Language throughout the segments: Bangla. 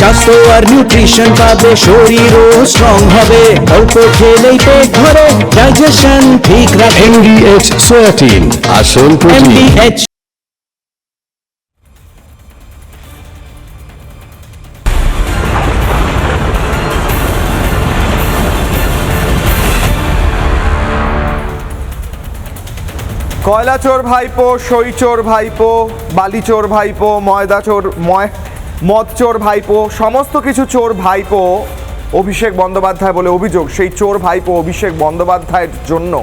স্বাস্থ্য আর নিউট্রিশন পাবে, শরীরও স্ট্রং হবে, অল্প খেলেই পেট ভরে, ডাইজেশন ঠিক রাখে। MDH সোয়াটিন, আসল প্রোটিন। MDH কয়লাচোর ভাইপো, সইচোর ভাইপো, বালিচোর ভাইপো, মদচোর ভাইপো, সমস্ত কিছু চোর ভাইপো অভিষেক বন্দ্যোপাধ্যায় বলে অভিযোগ। সেই চোর ভাইপো অভিষেক বন্দ্যোপাধ্যায়ের জন্য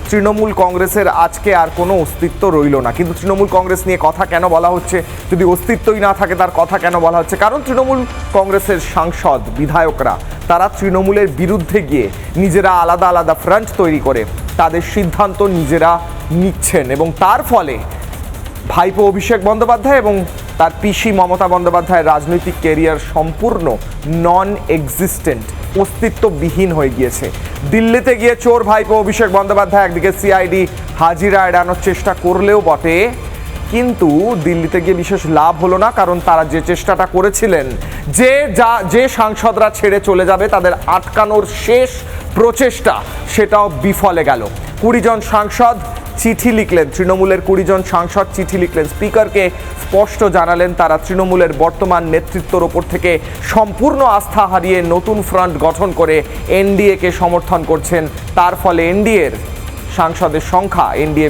তৃণমূল কংগ্রেসের আজকে আর কোনো অস্তিত্ব রইল না। কিন্তু তৃণমূল কংগ্রেস নিয়ে কথা কেন বলা হচ্ছে? যদি অস্তিত্বই না থাকে তার কথা কেন বলা হচ্ছে? কারণ তৃণমূল কংগ্রেসের সাংসদ বিধায়করা তারা তৃণমূলের বিরুদ্ধে গিয়ে নিজেরা আলাদা আলাদা ফ্রন্ট তৈরি করে তাদের সিদ্ধান্ত নিজেরা নিচ্ছেন, এবং তার ফলে ভাইপো অভিষেক বন্দ্যোপাধ্যায় এবং তার পিসি মমতা বন্দ্যোপাধ্যায়ের রাজনৈতিক ক্যারিয়ার সম্পূর্ণ নন এক্সিস্টেন্ট, অস্তিত্ববিহীন হয়ে গিয়েছে। দিল্লিতে গিয়ে চোর ভাইপো অভিষেক বন্দ্যোপাধ্যায় একদিকে সিআইডি হাজিরা এড়ানোর চেষ্টা করলেও বটে, কিন্তু দিল্লিতে গিয়ে বিশেষ লাভ হলো না। কারণ তারা যে চেষ্টাটা করেছিলেন যে সাংসদরা ছেড়ে চলে যাবে তাদের আটকানোর শেষ প্রচেষ্টা, সেটাও বিফলে গেল। 20 জন সাংসদ চিঠি লিখলেন, তৃণমূলের 20 জন সাংসদ চিঠি লিখলেন স্পিকারকে, স্পষ্ট জানালেন তারা তৃণমূলের বর্তমান নেতৃত্বের ওপর থেকে সম্পূর্ণ আস্থা হারিয়ে নতুন ফ্রন্ট গঠন করে এনডিএকে সমর্থন করছেন। তার ফলে এনডিএর সাংসদের সংখ্যা, এনডিএ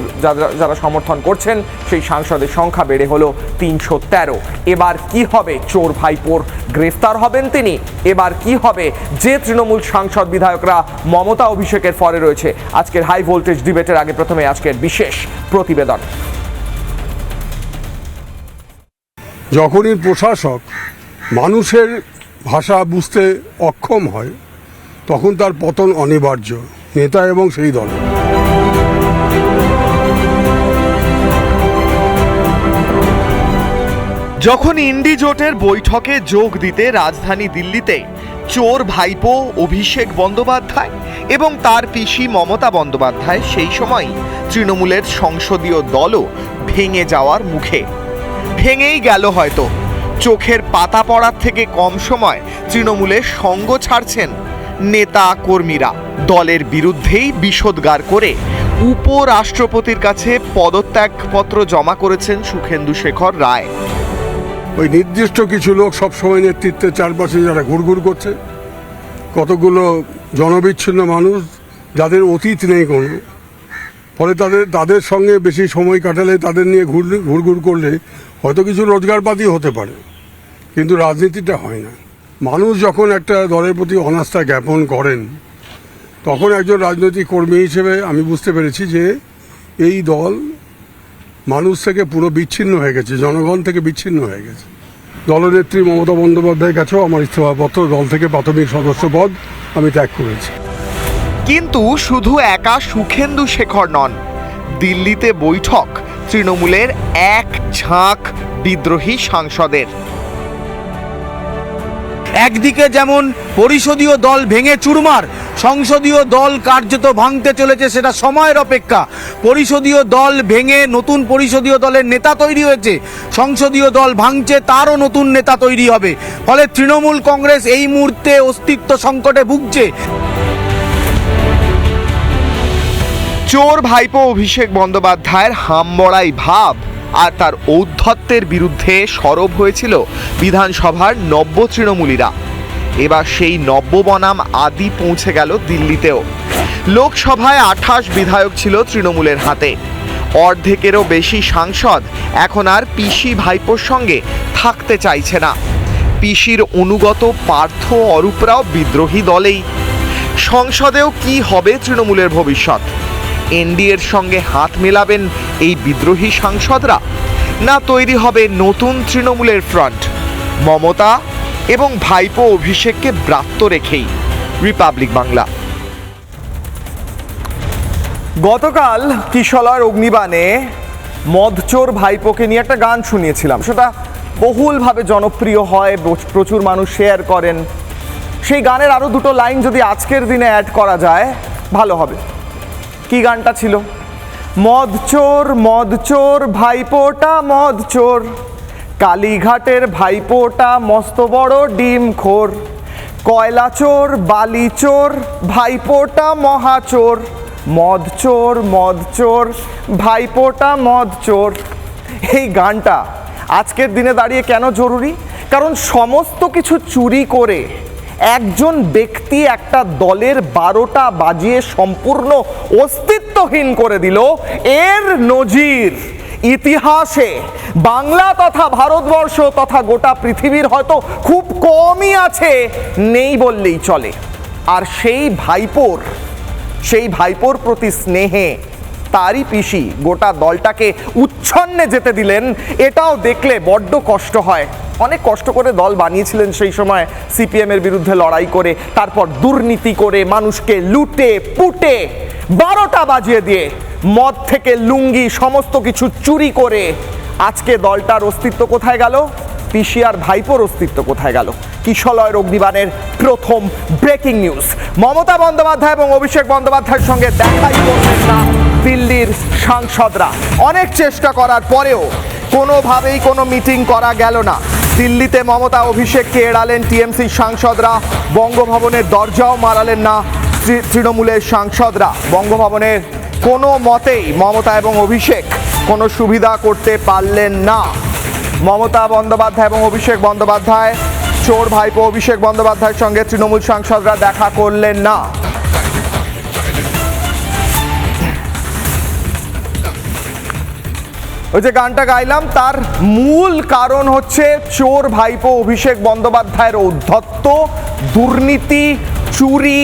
যারা সমর্থন করছেন সেই সাংসদের সংখ্যা বেড়ে হলো 313। এবার কি হবে? চোর ভাইপোর গ্রেফতার হবেন তিনি? এবার কি হবে? যে তৃণমূল সাংসদ বিধায়করা মমতা অভিষেকের ফরে রয়েছে। আজকের হাই ভোল্টেজ ডিবেটের আগে প্রথমে আজকের বিশেষ প্রতিবেদন। যখনই প্রশাসক মানুষের ভাষা বুঝতে অক্ষম হয় তখন তার পতন অনিবার্য, নেতা এবং সেই দল। যখন ইন্ডি জোটের বৈঠকে যোগ দিতে রাজধানী দিল্লিতে চোর ভাইপো অভিষেক বন্দ্যোপাধ্যায় এবং তার পিসি মমতা বন্দ্যোপাধ্যায়, সেই সময় তৃণমূলের সংসদীয় দলও ভেঙে যাওয়ার মুখে। ভেঙেই গেল হয়তো। চোখের পাতা পড়ার থেকে কম সময় তৃণমূলের সঙ্গ ছাড়ছেন নেতা কর্মীরা। দলের বিরুদ্ধেই বিষোদ্গার করে উপরাষ্ট্রপতির কাছে পদত্যাগপত্র জমা করেছেন সুখেন্দু শেখর রায়। ওই নির্দিষ্ট কিছু লোক সবসময় নেতৃত্বের চারপাশে যারা ঘুরঘুর করছে, কতগুলো জনবিচ্ছিন্ন মানুষ যাদের অতীত নেই কোনো, ফলে তাদের সঙ্গে বেশি সময় কাটালে, তাদের নিয়ে ঘুরঘুর করলে হয়তো কিছু রোজগারপাতি হতে পারে, কিন্তু রাজনীতিটা হয় না। মানুষ যখন একটা দলের প্রতি অনাস্থা জ্ঞাপন করেন তখন একজন রাজনৈতিক কর্মী হিসেবে আমি বুঝতে পেরেছি যে এই দল মানুষ থেকে পুরো বিচ্ছিন্ন হয়ে গেছে, জনগণ থেকে বিচ্ছিন্ন হয়ে গেছে। দলনেত্রী মমতা বন্দ্যোপাধ্যায়ের কাছেও আমার ইস্তফাপত্র, দল থেকে প্রাথমিক সদস্য পদ আমি ত্যাগ করেছি। কিন্তু শুধু একা সুখেন্দু শেখর নন, দিল্লিতে বৈঠক তৃণমূলের এক ঝাঁক বিদ্রোহী সাংসদের। একদিকে যেমন পরিষদীয় দল ভেঙে চুরমার, সংসদীয় দল কার্যত ভাঙতে চলেছে, সেটা সময়ের অপেক্ষা। পরিষদীয় দল ভেঙে নতুন পরিষদীয় দলের নেতা তৈরি হয়েছে, সংসদীয় দল ভাঙছে, তারও নতুন নেতা তৈরি হবে। ফলে তৃণমূল কংগ্রেস এই মুহূর্তে অস্তিত্ব সংকটে ভুগছে। চোর ভাইপো অভিষেক বন্দ্যোপাধ্যায়ের হামবড়াই ভাব আর তার ঔদ্ধত্যের বিরুদ্ধে সরব হয়েছিল বিধানসভার নব্য তৃণমূলীরা। এবার সেই নব্য বনাম আদি পৌঁছে গেল দিল্লিতেও। লোকসভায় 28 বিধায়ক ছিল তৃণমূলের হাতে। অর্ধেকেরও বেশি সাংসদ এখন আর পিসি ভাইপোর সঙ্গে থাকতে চাইছে না। পিসির অনুগত পার্থ অরূপরাও বিদ্রোহী দলেই। সংসদেও কি হবে তৃণমূলের ভবিষ্যৎ? এনডিএর সঙ্গে হাত মেলাবেন এই বিদ্রোহী সাংসদরা, না তৈরি হবে নতুন তৃণমূলের ফ্রন্ট মমতা এবং ভাইপো অভিষেককে ব্রাত্য রেখেই? রিপাবলিক বাংলা। গতকাল কিশলয় অগ্নিবাণে মদচোর ভাইপোকে নিয়ে একটা গান শুনিয়েছিলাম, সেটা বহুলভাবে জনপ্রিয় হয়, প্রচুর মানুষ শেয়ার করেন। সেই গানের আরও দুটো লাইন যদি আজকের দিনে অ্যাড করা যায় ভালো হবে। কি গানটা ছিল? মদ চোর ভাইপোটা মদ চোর, কালীঘাটের ভাইপোটা মস্ত বড় ডিম খোর, কয়লা চোর বালি চোর ভাইপোটা মহাচোর, মদ চোর ভাইপোটা মদ চোর। এই গানটা আজকের দিনে দাঁড়িয়ে কেন জরুরি? কারণ সমস্ত কিছু চুরি করে একজন ব্যক্তি একটা দলের 12টা বাজিয়ে সম্পূর্ণ অস্তিত্বহীন করে দিল। এর নজির ইতিহাসে বাংলা তথা ভারতবর্ষ তথা গোটা পৃথিবীর হয়তো খুব কমই আছে, নেই বললেই চলে। আর সেই ভাইপোর প্রতি স্নেহে তারই পিসি গোটা দলটাকে উচ্ছন্নে যেতে দিলেন। এটাও দেখলে বড্ড কষ্ট হয়। অনেক কষ্ট করে দল বানিয়েছিলেন সেই সময়, সিপিএম এর বিরুদ্ধে লড়াই করে, তারপর দুর্নীতি করে মানুষকে লুটে পুটে 12টা বাজিয়ে দিয়ে মদ থেকে লুঙ্গি সমস্ত কিছু চুরি করে আজকে দলটার অস্তিত্ব কোথায় গেল? পিসি আর ভাইপোর অস্তিত্ব কোথায় গেল? কিশলয়ের অগ্নিবাণের প্রথম ব্রেকিং নিউজ। মমতা বন্দ্যোপাধ্যায় এবং অভিষেক বন্দ্যোপাধ্যায়ের সঙ্গে দেখাই করলেন না দিল্লির সাংসদরা। অনেক চেষ্টা করার পরেও কোনোভাবেই কোনো মিটিং করা গেল না। দিল্লিতে মমতা অভিষেককে এড়ালেন টিএমসির সাংসদরা, বঙ্গভবনের দরজাও মারালেন না তৃণমূলের সাংসদরা। বঙ্গভবনের কোনো মতেই মমতা এবং অভিষেক কোনো সুবিধা করতে পারলেন না। মমতা বন্দ্যোপাধ্যায় এবং অভিষেক বন্দ্যোপাধ্যায়, চোর ভাইপো অভিষেক বন্দ্যোপাধ্যায়ের সঙ্গে তৃণমূল সাংসদরা দেখা করলেন না। ওই যে গানটা গাইলাম তার মূল কারণ হচ্ছে চোর ভাইপো অভিষেক বন্দ্যোপাধ্যায়ের ঔদ্ধত্য, দুর্নীতি, চুরি,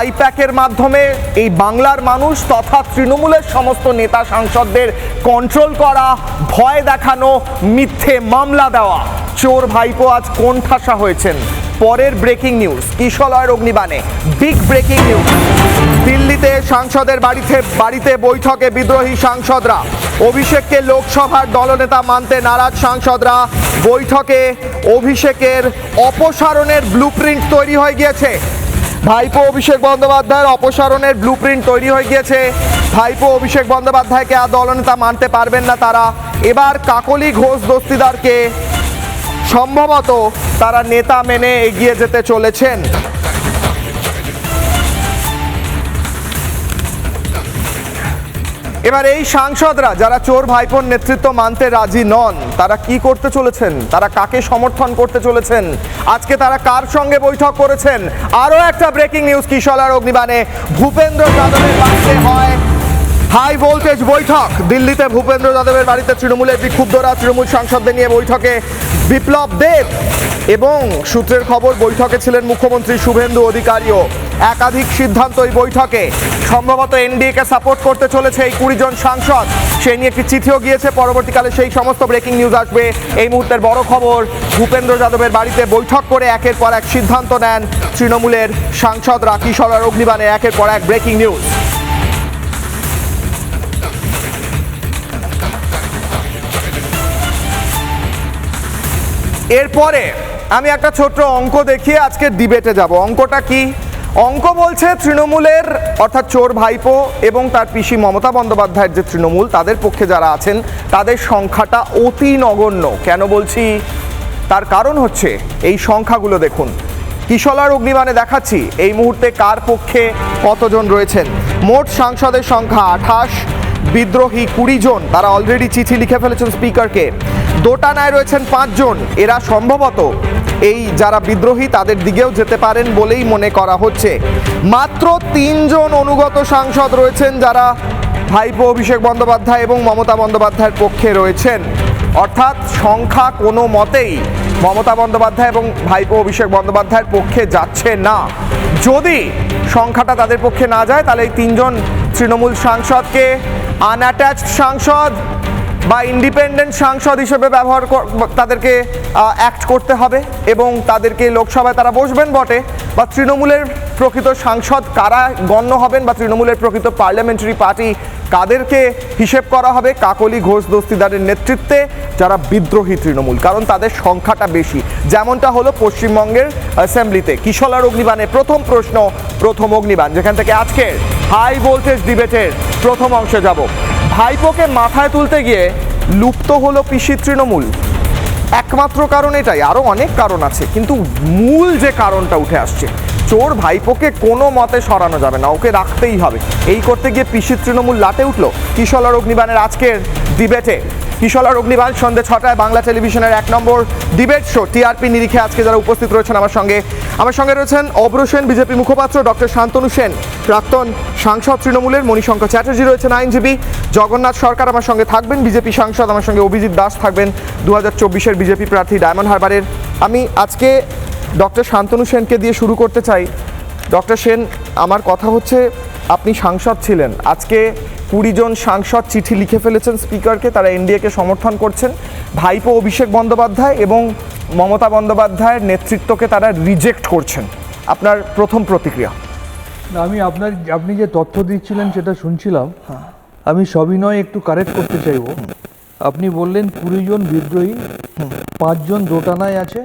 আইপ্যাকের মাধ্যমে এই বাংলার মানুষ তথা তৃণমূলের সমস্ত নেতা সাংসদদের কন্ট্রোল করা, ভয় দেখানো, মিথ্যে মামলা দেওয়া। চোর ভাইপো আজ কোণঠাসা হয়েছেন। পরের ব্রেকিং নিউজ কিশলয়ের অগ্নিবাণে, বিগ ব্রেকিং নিউজ। দিল্লিতে সাংসদের বাড়িতে বৈঠকে বিদ্রোহী সাংসদরা, অভিষেককে লোকসভার দলনেতা মানতে নারাজ সাংসদরা। বৈঠকে অভিষেকের অপসারণের ব্লুপ্রিন্ট তৈরি হয়ে গিয়েছে। ভাইপো অভিষেক বন্দ্যোপাধ্যায়ের অপসারণের ব্লুপ্রিন্ট তৈরি হয়ে গিয়েছে। ভাইপো অভিষেক বন্দ্যোপাধ্যায়কে আর দলনেতা মানতে পারবেন না তারা। এবার কাকলি ঘোষ দস্তিদারকে সম্ভবত তারা নেতা মেনে এগিয়ে যেতে চলেছেন। এবার এই সাংসদরা যারা চোর ভাইপোর নেতৃত্ব মানতে রাজি নন, তারা কি করতে চলেছেন? তারা কাকে সমর্থন করতে চলেছেন? আজকে তারা কার সঙ্গে বৈঠক করেছেন? আরও একটা ব্রেকিং নিউজ কিশলয়ের অগ্নিবাণে, ভূপেন্দ্র যাদবের বাড়িতে হয় হাই ভোল্টেজ বৈঠক। দিল্লিতে ভূপেন্দ্র যাদবের বাড়িতে তৃণমূলের বিক্ষুব্ধরা তৃণমূল সাংসদদের নিয়ে বৈঠকে বিপ্লব দেব এবং সূত্রের খবর বৈঠকে ছিলেন মুখ্যমন্ত্রী শুভেন্দু অধিকারীও। একাধিক সিদ্ধান্ত এই বৈঠকে। সম্ভবত এনডিএকে সাপোর্ট করতে চলেছে এই 20 জন সাংসদ, সেই নিয়ে একটি চিঠিও গিয়েছে। পরবর্তীকালে সেই সমস্ত ব্রেকিং নিউজ আসবে। এই মুহূর্তের বড় খবর, ভূপেন্দ্র যাদবের বাড়িতে বৈঠক করে একের পর এক সিদ্ধান্ত নেন তৃণমূলের সাংসদরা। কিশলয়ের অগ্নিবাণে একের পর এক ব্রেকিং নিউজ। এরপরে আমি একটা ছোট্ট অঙ্ক দেখিয়ে আজকে ডিবেটে যাব। অঙ্কটা কি? অঙ্ক বলছে তৃণমূলের অর্থাৎ চোর ভাইপো এবং তার পিসি মমতা বন্দ্যোপাধ্যায়ের যে তৃণমূল, তাদের পক্ষে যারা আছেন তাদের সংখ্যাটা অতি নগণ্য। কেন বলছি? তার কারণ হচ্ছে এই সংখ্যাগুলো দেখুন। কিশলয়ের অগ্নিবাণে দেখাচ্ছি এই মুহূর্তে কার পক্ষে কতজন রয়েছেন। মোট সাংসদের সংখ্যা 28, বিদ্রোহী 20 জন, তারা অলরেডি চিঠি লিখে ফেলেছেন স্পিকারকে। দোটানায় রয়েছেন 5 জন, এরা সম্ভবত এই যারা বিদ্রোহী তাদের দিকেও যেতে পারেন বলেই মনে করা হচ্ছে। মাত্র 3 জন অনুগত সাংসদ রয়েছেন যারা ভাইপো অভিষেক বন্দ্যোপাধ্যায় এবং মমতা বন্দ্যোপাধ্যায়ের পক্ষে রয়েছেন। অর্থাৎ সংখ্যা কোনো মতেই মমতা বন্দ্যোপাধ্যায় এবং ভাইপো অভিষেক বন্দ্যোপাধ্যায়ের পক্ষে যাচ্ছে না। যদি সংখ্যাটা তাদের পক্ষে না যায় তাহলে এই 3 জন তৃণমূল সাংসদকে আনঅ্যাটাচড সাংসদ বা ইন্ডিপেন্ডেন্ট সাংসদ হিসেবে তাদেরকে অ্যাক্ট করতে হবে এবং তাদেরকে লোকসভায় তারা বসবেন বটে, বা তৃণমূলের প্রকৃত সাংসদ কারা গণ্য হবেন বা তৃণমূলের প্রকৃত পার্লামেন্টারি পার্টি কাদেরকে হিসেব করা হবে? কাকলি ঘোষ দস্তিদারের নেতৃত্বে যারা বিদ্রোহী তৃণমূল, কারণ তাদের সংখ্যাটা বেশি, যেমনটা হলো পশ্চিমবঙ্গের অ্যাসেম্বলিতে। কিশলয়ের অগ্নিবাণে প্রথম প্রশ্ন, প্রথম অগ্নিবাণ, যেখান থেকে আজকের হাই ভোল্টেজ ডিবেটের প্রথম অংশে যাব। ভাইপোকে মাথায় তুলতে গিয়ে লুপ্ত হলো পিসি তৃণমূল। একমাত্র কারণ এটাই? আরও অনেক কারণ আছে, কিন্তু মূল যে কারণটা উঠে আসছে, চোর ভাইপোকে কোনো মতে সরানো যাবে না, ওকে রাখতেই হবে। এই করতে গিয়ে পিসির তৃণমূল লাটে উঠল কিশলয় অগ্নিবাণের আজকের ডিবেটে। কিশলয় অগ্নিবাণ সন্ধ্যে 6টায় বাংলা টেলিভিশনের 1 নম্বর ডিবেট শো টিআরপি নিরিখে আজকে যারা উপস্থিত রয়েছেন আমার সঙ্গে রয়েছেন অব্র সেন বিজেপি মুখপাত্র, ডক্টর শান্তনু সেন প্রাক্তন সাংসদ তৃণমূলের, মণিশঙ্কর চ্যাটার্জি রয়েছেন আইনজীবী, জগন্নাথ সরকার আমার সঙ্গে থাকবেন বিজেপি সাংসদ, আমার সঙ্গে অভিজিৎ দাস থাকবেন 2024-এর বিজেপি প্রার্থী ডায়মন্ড হারবারের। আমি আজকে ডক্টর শান্তনু সেনকে দিয়ে শুরু করতে চাই। ডক্টর সেন, আমার কথা হচ্ছে, আপনি সাংসদ ছিলেন, আজকে 20 জন সাংসদ চিঠি লিখে ফেলেছেন স্পিকারকে, তারা এনডিএকে সমর্থন করছেন। ভাইপো অভিষেক বন্দ্যোপাধ্যায় এবং মমতা বন্দ্যোপাধ্যায়ের নেতৃত্বকে তারা রিজেক্ট করছেন। আপনার প্রথম প্রতিক্রিয়া? না, আপনি যে তথ্য দিচ্ছিলেন সেটা শুনছিলাম, আমি সবিনয় একটু কারেক্ট করতে চাইব। আপনি বললেন 20 জন বিদ্রোহী, 5 জন দোটানায় আছে,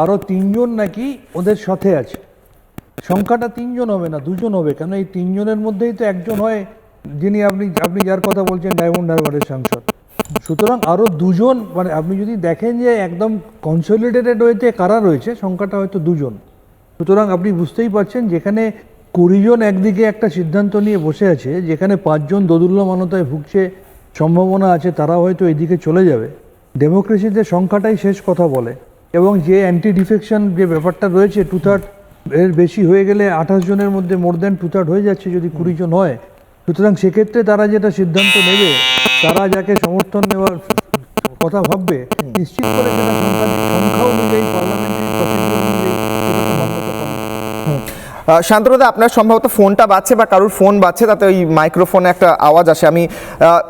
আরও 3 জন নাকি ওদের সাথে আছে। সংখ্যাটা 3 জন হবে না, 2 জন হবে, কেন এই 3 জনের মধ্যেই তো একজন হয় যিনি আপনি যার কথা বলছেন ডায়মন্ড হারবারের সাংসদ। সুতরাং আরও 2 জন, মানে আপনি যদি দেখেন যে একদম কনসলিডেটেড হয়েছে কারা রয়েছে, সংখ্যাটা হয়তো 2 জন। সুতরাং আপনি বুঝতেই পারছেন, যেখানে 20 জন একদিকে একটা সিদ্ধান্ত নিয়ে বসে আছে, যেখানে 5 জন দোদুল্যমানতায় ভুগছে, সম্ভাবনা আছে তারা হয়তো এদিকে চলে যাবে। ডেমোক্রেসিতে সংখ্যাটাই শেষ কথা বলে, এবং যে অ্যান্টি ডিফেকশন যে ব্যাপারটা রয়েছে, 2/3 এর বেশি হয়ে গেলে 28 জনের মধ্যে মোর দ্যান 2/3 হয়ে যাচ্ছে যদি 20 জন হয়। সুতরাং সেক্ষেত্রে তারা যেটা সিদ্ধান্ত নেবে, তারা যাকে সমর্থন নেওয়ার কথা ভাববে, নিশ্চিত করে সেটা সংখ্যা অনুযায়ী পার্লামেন্টারি প্রসিডিউর অনুযায়ী সেটা তো মান্যতা পাবে। শান্তনুদা, আপনার সম্ভবত ফোনটা বাজছে বা কারোর ফোন বাজছে, তাতে ওই মাইক্রোফোনে একটা আওয়াজ আসে। আমি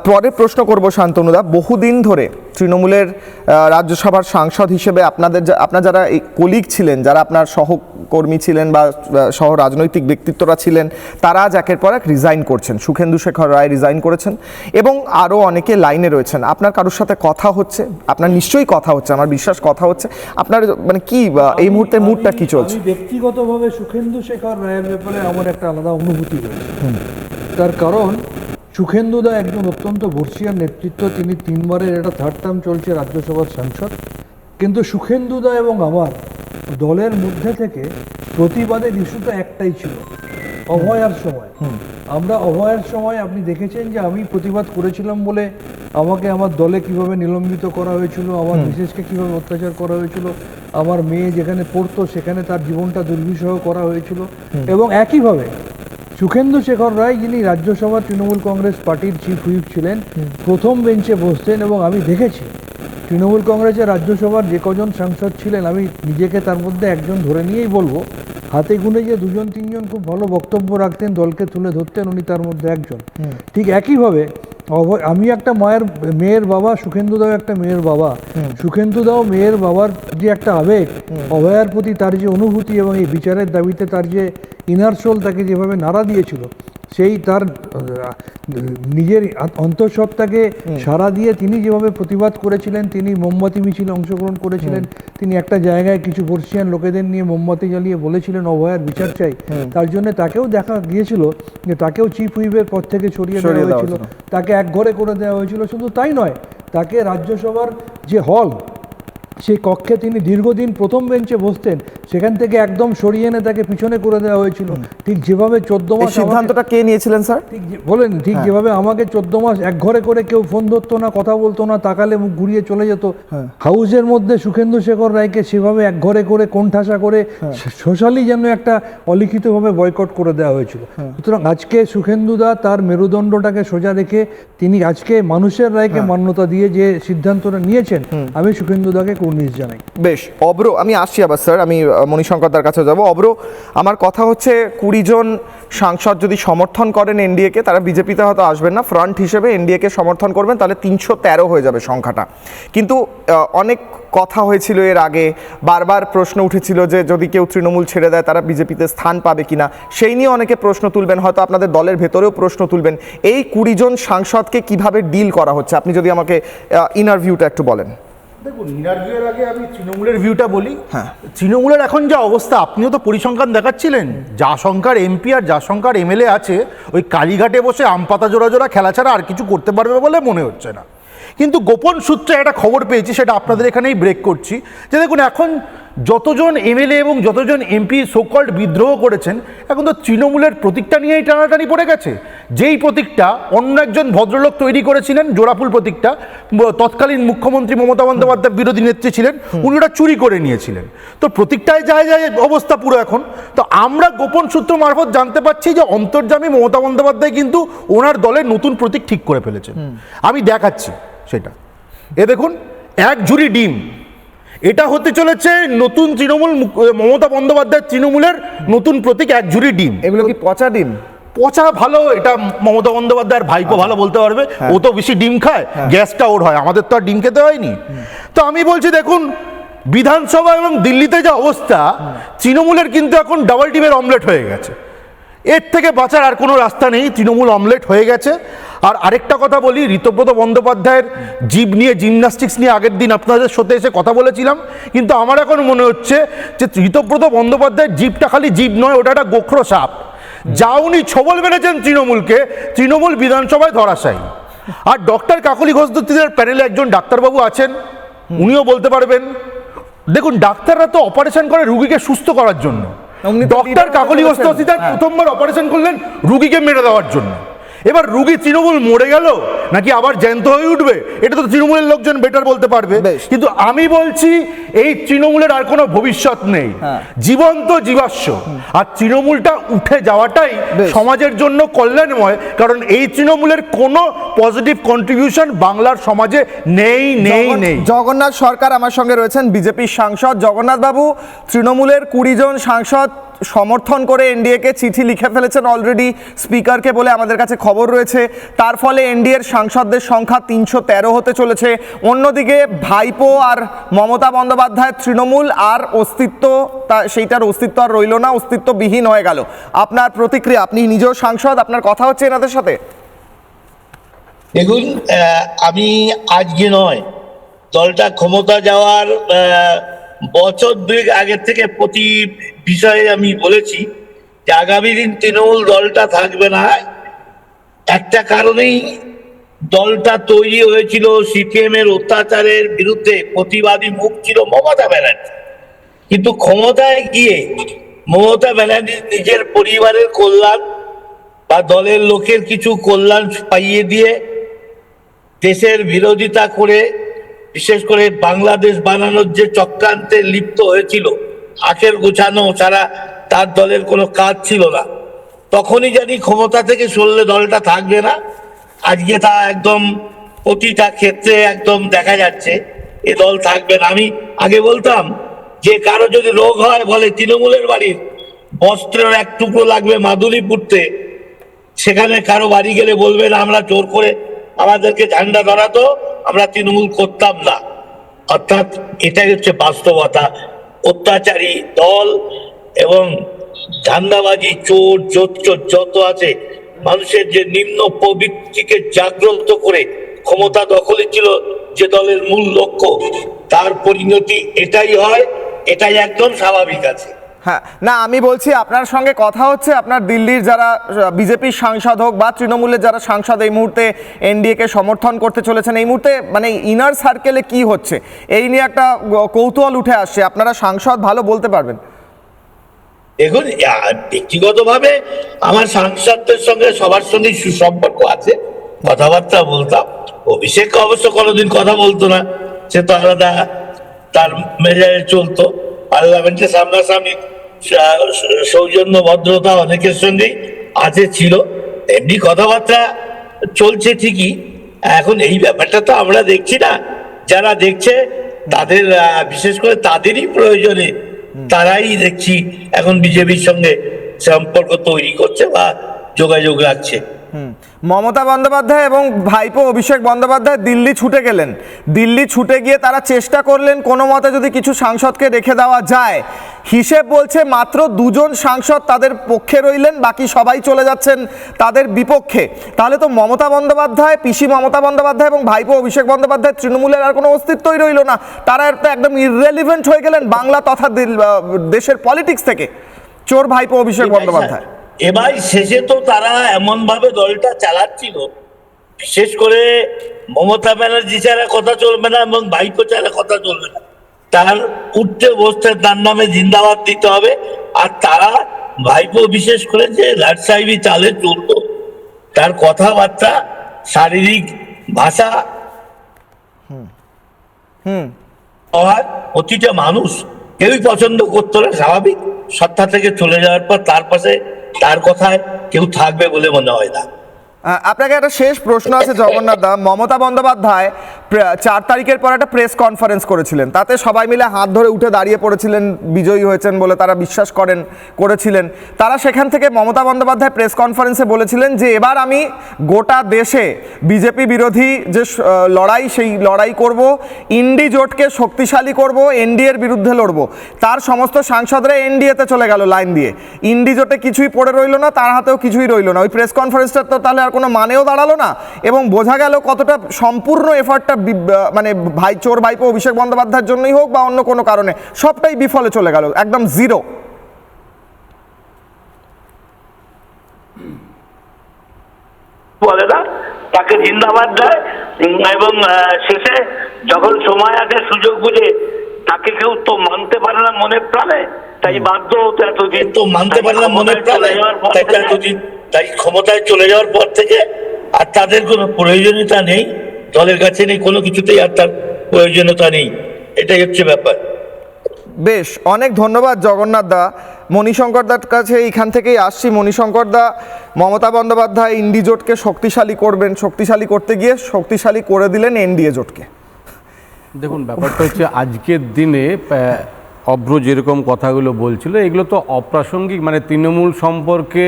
পরে প্রশ্ন করব শান্তনুদা। বহুদিন ধরে তৃণমূলের রাজ্যসভার সাংসদ হিসেবে আপনার যারা কলিগ ছিলেন, যারা আপনার সহকর্মী ছিলেন বা সহ রাজনৈতিক ব্যক্তিত্বরা ছিলেন, তারা আজ একের পর এক রিজাইন করছেন। সুখেন্দু শেখর রায় রিজাইন করেছেন এবং আরও অনেকে লাইনে রয়েছেন। আপনার কারোর সাথে কথা হচ্ছে? আপনার নিশ্চয়ই কথা হচ্ছে, আমার বিশ্বাস কথা হচ্ছে। আপনার মানে কি এই মুহূর্তে মুডটা কি চলছে? আমি ব্যক্তিগতভাবে সুখেন্দু শেখর রায়ের ব্যাপারে আমার একটা আলাদা অনুভূতি রয়েছে। তার কারণ, সুখেন্দুদা একজন অত্যন্ত বর্ষিয়ার নেতৃত্ব, তিনি 3 বারের এটা 3rd টার্ম চলছে রাজ্যসভার সাংসদ। কিন্তু সুখেন্দুদা এবং আমার দলের মধ্যে থেকে প্রতিবাদের ইস্যুটা একটাই ছিল, অভয়ার সময়। আমরা অভয়ার সময় আপনি দেখেছেন যে আমি প্রতিবাদ করেছিলাম বলে আমাকে আমার দলে কিভাবে নিলম্বিত করা হয়েছিল, আমার মিসেসকে কিভাবে অত্যাচার করা হয়েছিল, আমার মেয়ে যেখানে পড়তো সেখানে তার জীবনটা দুর্বিষহ করা হয়েছিল। এবং একইভাবে সুখেন্দু শেখর রায়, যিনি রাজ্যসভা তৃণমূল কংগ্রেস পার্টির চিফ হুইপ ছিলেন, প্রথম বেঞ্চে বসতেন। এবং আমি দেখেছি তৃণমূল কংগ্রেসের রাজ্যসভার যে কজন সাংসদ ছিলেন, আমি নিজেকে তার মধ্যে একজন ধরে নিয়েই বলবো, হাতে গুনে যে 2 জন 3 জন খুব ভালো বক্তব্য রাখতেন, দলকে তুলে ধরতেন, উনি তার মধ্যে একজন। ঠিক একইভাবে আমি একটা মেয়ের বাবা, সুখেন্দুদাও একটা মেয়ের বাবা। সুখেন্দুদাও মেয়ের বাবার যে একটা আবেগ, অভয়ার প্রতি তার যে অনুভূতি এবং এই বিচারের দাবিতে তার যে ইনার সোল তাকে যেভাবে নাড়া দিয়েছিল, সেই তার নিজের অন্তঃসত্ত্বাকে সাড়া দিয়ে তিনি যেভাবে প্রতিবাদ করেছিলেন, তিনি মোমবাতি মিছিলে অংশগ্রহণ করেছিলেন, তিনি একটা জায়গায় কিছু বর্ষিয়ান লোকেদের নিয়ে মোমবাতি জ্বালিয়ে বলেছিলেন অভয়ার বিচার চাই। তার জন্য তাকেও দেখা গিয়েছিল যে তাকেও চিফ হুইপের পদ থেকে সরিয়ে দেওয়া হয়েছিল, তাকে একঘরে করে দেওয়া হয়েছিল। শুধু তাই নয়, তাকে রাজ্যসভার যে হল, সেই কক্ষে তিনি দীর্ঘদিন প্রথম বেঞ্চে বসতেন, সেখান থেকে একদম সরিয়ে এনে তাকে পিছনে করে দেওয়া হয়েছিল। ঠিক যেভাবে 14 মাস সিদ্ধান্তটা কে নিয়েছিলেন স্যার? ঠিক বলেন, ঠিক যেভাবে আমাকে 14 মাস একঘরে করে কেউ ফোন ধরতো না, কথা বলতো না, তাকালে মুখ ঘুরিয়ে চলে যেত, হাউসের মধ্যে সুখেন্দু শেখর রায়কে সেভাবে একঘরে করে কোণঠাসা করে সোশ্যালি যেন একটা অলিখিতভাবে বয়কট করে দেওয়া হয়েছিল। সুতরাং আজকে সুখেন্দুদা তার মেরুদণ্ডটাকে সোজা রেখে তিনি আজকে মানুষের রায়কে মান্যতা দিয়ে যে সিদ্ধান্তটা নিয়েছেন, আমি সুখেন্দুদাকে কুর্নিশ জানাই। বেশ, অব্র, আমি আসছি আবার স্যার, আমি মণিশঙ্করদার কাছে যাব। অব্র, আমার কথা হচ্ছে 20 জন সাংসদ যদি সমর্থন করেন এনডিএকে, তারা বিজেপিতে হয়তো আসবেন না, ফ্রন্ট হিসেবে এনডিএকে সমর্থন করবেন, তাহলে 313 হয়ে যাবে সংখ্যাটা। কিন্তু অনেক কথা হয়েছিল এর আগে, বারবার প্রশ্ন উঠেছিল যে যদি কেউ তৃণমূল ছেড়ে দেয় তারা বিজেপিতে স্থান পাবে কিনা, সেই নিয়ে অনেকে প্রশ্ন তুলবেন, হয়তো আপনাদের দলের ভেতরেও প্রশ্ন তুলবেন। এই 20 জন সাংসদকে কিভাবে ডিল করা হচ্ছে, আপনি যদি আমাকে ইন্টারভিউটা একটু বলেন। দেখুন, ইন্টারভিউয়ের আগে আমি তৃণমূলের ভিউটা বলি। তৃণমূলের এখন যা অবস্থা, আপনিও তো পরিসংখ্যান দেখাচ্ছিলেন, যা সংখ্যার এমপি আর যা সংখ্যার এমএলএ আছে, ওই কালীঘাটে বসে আম পাতা জোড়া জোড়া খেলা ছাড়া আর কিছু করতে পারবে বলে মনে হচ্ছে না। কিন্তু গোপন সূত্রে একটা খবর পেয়েছি, সেটা আপনাদের এখানেই ব্রেক করছি, যে দেখুন এখন যতজন এমএলএ এবং যতজন এমপি সোকল্ড বিদ্রোহ করেছেন, এখন তো তৃণমূলের প্রতীকটা নিয়েই টানাটানি পড়ে গেছে। যেই প্রতীকটা অন্য একজন ভদ্রলোক তৈরি করেছিলেন, জোড়াফুল প্রতীকটা, তৎকালীন মুখ্যমন্ত্রী মমতা বন্দ্যোপাধ্যায় বিরোধী নেত্রী ছিলেন, উনি ওটা চুরি করে নিয়েছিলেন। তো প্রতীকটায় যায় অবস্থা পুরো এখন। তো আমরা গোপন সূত্র মারফত জানতে পারছি যে অন্তর্যামী মমতা বন্দ্যোপাধ্যায় কিন্তু ওনার দলের নতুন প্রতীক ঠিক করে ফেলেছেন। আমি দেখাচ্ছি সেটা। এ দেখুন, এক ঝুড়ি ডিম, এটা হতে চলেছে নতুন তৃণমূল মমতা বন্দ্যোপাধ্যায়ের তৃণমূলের নতুন প্রতীক, এক ঝুড়ি ডিম। এগুলো কি পচা ডিম? পচা ভালো, এটা মমতা বন্দ্যোপাধ্যায়ের ভাইপো ভালো বলতে পারবে, ও তো বেশি ডিম খায়, গ্যাসটা ওর হয়, আমাদের তো আর ডিম খেতে হয়নি। তো আমি বলছি দেখুন, বিধানসভা এবং দিল্লিতে যা অবস্থা, তৃণমূলের কিন্তু এখন ডাবল ডিমের অমলেট হয়ে গেছে। এর থেকে বাঁচার আর কোনো রাস্তা নেই, তৃণমূল অমলেট হয়ে গেছে। আর আরেকটা কথা বলি, ঋতব্রত বন্দ্যোপাধ্যায়ের জিভ নিয়ে, জিমন্যাস্টিক্স নিয়ে আগের দিন আপনাদের সাথে এসে কথা বলেছিলাম, কিন্তু আমার এখন মনে হচ্ছে যে ঋতব্রত বন্দ্যোপাধ্যায়ের জিভটা খালি জিভ নয়, ওটা একটা গোখরো সাপ। যা উনি ছবল মেরেছেন তৃণমূলকে, তৃণমূল বিধানসভায় ধরাশায়ী। আর ডক্টর কাকলি ঘোষ দত্তের প্যানেলে একজন ডাক্তারবাবু আছেন, উনিও বলতে পারবেন। দেখুন, ডাক্তাররা তো অপারেশন করে রুগীকে সুস্থ করার জন্য, ডক্টর কাকলি ঘোষ দত্ত প্রথমবার অপারেশন করলেন রুগীকে মেরে দেওয়ার জন্য। এবার রুগী তৃণমূল মরে গেল নাকি আবার জ্যান্ত হয়ে উঠবে, এটা তো তৃণমূলের লোকজন বেটার বলতে পারবে। কিন্তু আমি বলছি এই তৃণমূলের আর কোনো ভবিষ্যৎ নেই, জীবন্ত জীবাশ্ম। আর তৃণমূলটা উঠে যাওয়াটাই সমাজের জন্য কল্যাণময়, কারণ এই তৃণমূলের কোনো পজিটিভ কন্ট্রিবিউশন বাংলার সমাজে নেই নেই নেই। জগন্নাথ সরকার আমার সঙ্গে রয়েছেন, বিজেপির সাংসদ। জগন্নাথ বাবু, তৃণমূলের 20 জন সাংসদ সমর্থন করে এনডিএকে চিঠি লিখে ফেলেছেন অলরেডি স্পিকারকে বলে আমাদের কাছে খবর রয়েছে। তার ফলে এনডিএর সাংসদদের সংখ্যা 313 হতে চলেছে। অন্যদিকে ভাইপো আর মমতা বন্দ্যোপাধ্যায়ের তৃণমূল আর অস্তিত্ব, সেইটার অস্তিত্ব আর রইল না, অস্তিত্ববিহীন হয়ে গেল। আপনার প্রতিক্রিয়া, আপনি নিজেও সাংসদ, আপনার কথা হচ্ছে এনাদের সাথে? দেখুন, আমি আজকে নয়, দলটা ক্ষমতা যাওয়ার বছর 2 আগের থেকে প্রতি বিষয়ে আমি বলেছি যে আগামী দিন তৃণমূল দলটা থাকবে না। একটা কারণেই দলটা তৈরি হয়েছিল, সিপিএম এর অত্যাচারের বিরুদ্ধে প্রতিবাদী মুখ ছিল মমতা ব্যানার্জি। কিন্তু ক্ষমতায় গিয়ে মমতা ব্যানার্জি নিজের পরিবারের কল্যাণ বা দলের লোকের কিছু কল্যাণ পাইয়ে দিয়ে দেশের বিরোধিতা করে, বিশেষ করে বাংলাদেশ বানানোর যে চক্রান্তে লিপ্ত হয়েছিল, আখের গোছানো ছাড়া তার দলের কোনো কাজ ছিল না। তখনই জানি ক্ষমতা থেকে সরলে দলটা থাকবে না। আজকে তা একদম প্রতিটা ক্ষেত্রে একদম দেখা যাচ্ছে এ দল থাকবে না। আমি আগে বলতাম যে কারো যদি রোগ হয়, বলে তৃণমূলের বাড়ির বস্ত্রের এক টুকরো লাগবে মাদুলি পুড়তে, সেখানে কারো বাড়ি গেলে বলবেন আমরা জোর করে আমাদেরকে ঝান্ডা ধরাতো, আমরা তৃণমূল করতাম না। অর্থাৎ এটাই হচ্ছে বাস্তবতা। অত্যাচারী দল এবং ধান্দাবাজি, চোর যত আছে, মানুষের যে নিম্ন প্রবৃত্তিকে জাগ্রত করে ক্ষমতা দখলে ছিল যে দলের মূল লক্ষ্য, তার পরিণতি এটাই হয়। এটাই একদম স্বাভাবিক আছে। হ্যাঁ, না আমি বলছি আপনার সঙ্গে কথা হচ্ছে, আপনার দিল্লির যারা বিজেপির সাংসদ হোক বা তৃণমূলের যারা সাংসদ এই মুহূর্তে এনডিএকে সমর্থন করতে চলেছেন, এই মুহূর্তে মানে ইনার সার্কেলে কি হচ্ছে এই নিয়ে একটা কৌতূহল উঠে আসছে। আপনারা সাংসদ, ভালো বলতে পারবেন। দেখুন, ব্যক্তিগতভাবে আমার সাংসদদের সঙ্গে সবার সঙ্গে সুসম্পর্ক আছে, কথাবার্তা বলতাম। অভিষেক অবশ্য কোনোদিন কথা বলতো না, সে তো আলাদা তার মেজাজে চলতো। পার্লামেন্টের সামনাসামনি সৌজন্য ভদ্রতা অনেকের সঙ্গেই আছে, ছিল, এমনি কথাবার্তা চলছে ঠিকই। এখন এই ব্যাপারটা তো আমরা দেখছি না, যারা দেখছে তাদের, বিশেষ করে তাদেরই প্রয়োজনে তারাই দেখছি এখন বিজেপির সঙ্গে সম্পর্ক তৈরি করছে বা যোগাযোগ রাখছে। মমতা বন্দ্যোপাধ্যায় এবং ভাইপো অভিষেক বন্দ্যোপাধ্যায় দিল্লি ছুটে গেলেন। দিল্লি ছুটে গিয়ে তারা চেষ্টা করলেন কোনো মতে যদি কিছু সাংসদকে রেখে দেওয়া যায়। হিসেব বলছে মাত্র 2 জন সাংসদ তাদের পক্ষে রইলেন, বাকি সবাই চলে যাচ্ছেন তাদের বিপক্ষে। তাহলে তো মমতা বন্দ্যোপাধ্যায়, পিসি মমতা বন্দ্যোপাধ্যায় এবং ভাইপো অভিষেক বন্দ্যোপাধ্যায় তৃণমূলের আর কোনো অস্তিত্বই রইল না। তারা তো একদম ইররেলিভেন্ট হয়ে গেলেন বাংলা তথা দেশের পলিটিক্স থেকে। চোর ভাইপো অভিষেক বন্দ্যোপাধ্যায়। এবার শেষে তো তারা এমন ভাবে দলটা চালাচ্ছিল বিশেষ করে মমতা ব্যানার্জি ছাড়া কথা চলবে না এবং ভাইপো ছাড়া কথা চলবে না। তার উঠতে বসতে তার নামে জিন্দাবাদ দিতে হবে। আর তারা ভাইপো বিশেষ করে যে রাজসাহেবী চালে চলতো, তার কথাবার্তা, শারীরিক ভাষা, আর প্রতিটা মানুষ কেউই পছন্দ করতো না। স্বাভাবিক, সত্তা থেকে চলে যাওয়ার পর তার পাশে তার কথায় কেউ থাকবে বলে মনে হয় না। আপনাকে একটা শেষ প্রশ্ন আছে জগন্নাথ দা। মমতা বন্দ্যোপাধ্যায় 4 তারিখের পর একটা প্রেস কনফারেন্স করেছিলেন, তাতে সবাই মিলে হাত ধরে উঠে দাঁড়িয়ে পড়েছিলেন, বিজয়ী হয়েছেন বলে তারা বিশ্বাস করেছিলেন। তারা সেখান থেকে মমতা বন্দ্যোপাধ্যায় প্রেস কনফারেন্সে বলেছিলেন যে এবার আমি গোটা দেশে বিজেপি বিরোধী যে লড়াই, সেই লড়াই করব, ইন্ডি জোটকে শক্তিশালী করব, এনডিএর বিরুদ্ধে লড়ব। তার সমস্ত সাংসদরা এনডিএতে চলে গেল লাইন দিয়ে, ইন্ডি জোটে কিছুই পড়ে রইল না, তার হাতেও কিছুই রইল না। ওই প্রেস কনফারেন্সটা তো তাহলে কোনো মানেও দাঁড়ালো না, এবং বোঝা গেল কতটা সম্পূর্ণ এফার্টটা মানে চোর ভাইপো অভিষেক বন্দ্যোপাধ্যায়ের জন্যই হোক বা অন্য কোনো কারণে সবটাই বিফলে চলে গেল, একদম জিরো। বলে না, তাকে জিন্দাবাদ দেয় এবং শেষে যখন সময় আসে সুযোগ বুঝে তাকে কেউ তো মানতে পারে না মনে প্রাণে, তাই বাধ্য হতে এতদিন তো মানতে পারে না মনে প্রাণে এতদিন, তাই ক্ষমতায় চলে যাওয়ার পর থেকে আর তাদের কোনো প্রয়োজনীয়তা নেই, দলের কাছে নেই, কোনো কিছুতেই আর তার প্রয়োজনীয়তা নেই। এটাই হচ্ছে ব্যাপার। বেশ, অনেক ধন্যবাদ জগন্নাথ দা। মণিশঙ্কর দার কাছে এইখান থেকেই আসছি। মণিশঙ্কর দা, মমতা বন্দ্যোপাধ্যায় ইন্ডি জোটকে শক্তিশালী করবেন, শক্তিশালী করতে গিয়ে শক্তিশালী করে দিলেন এনডিএ জোটকে। দেখুন, ব্যাপারটা হচ্ছে আজকের দিনে অভ্র যেরকম কথাগুলো বলছিল এগুলো তো অপ্রাসঙ্গিক। মানে তৃণমূল সম্পর্কে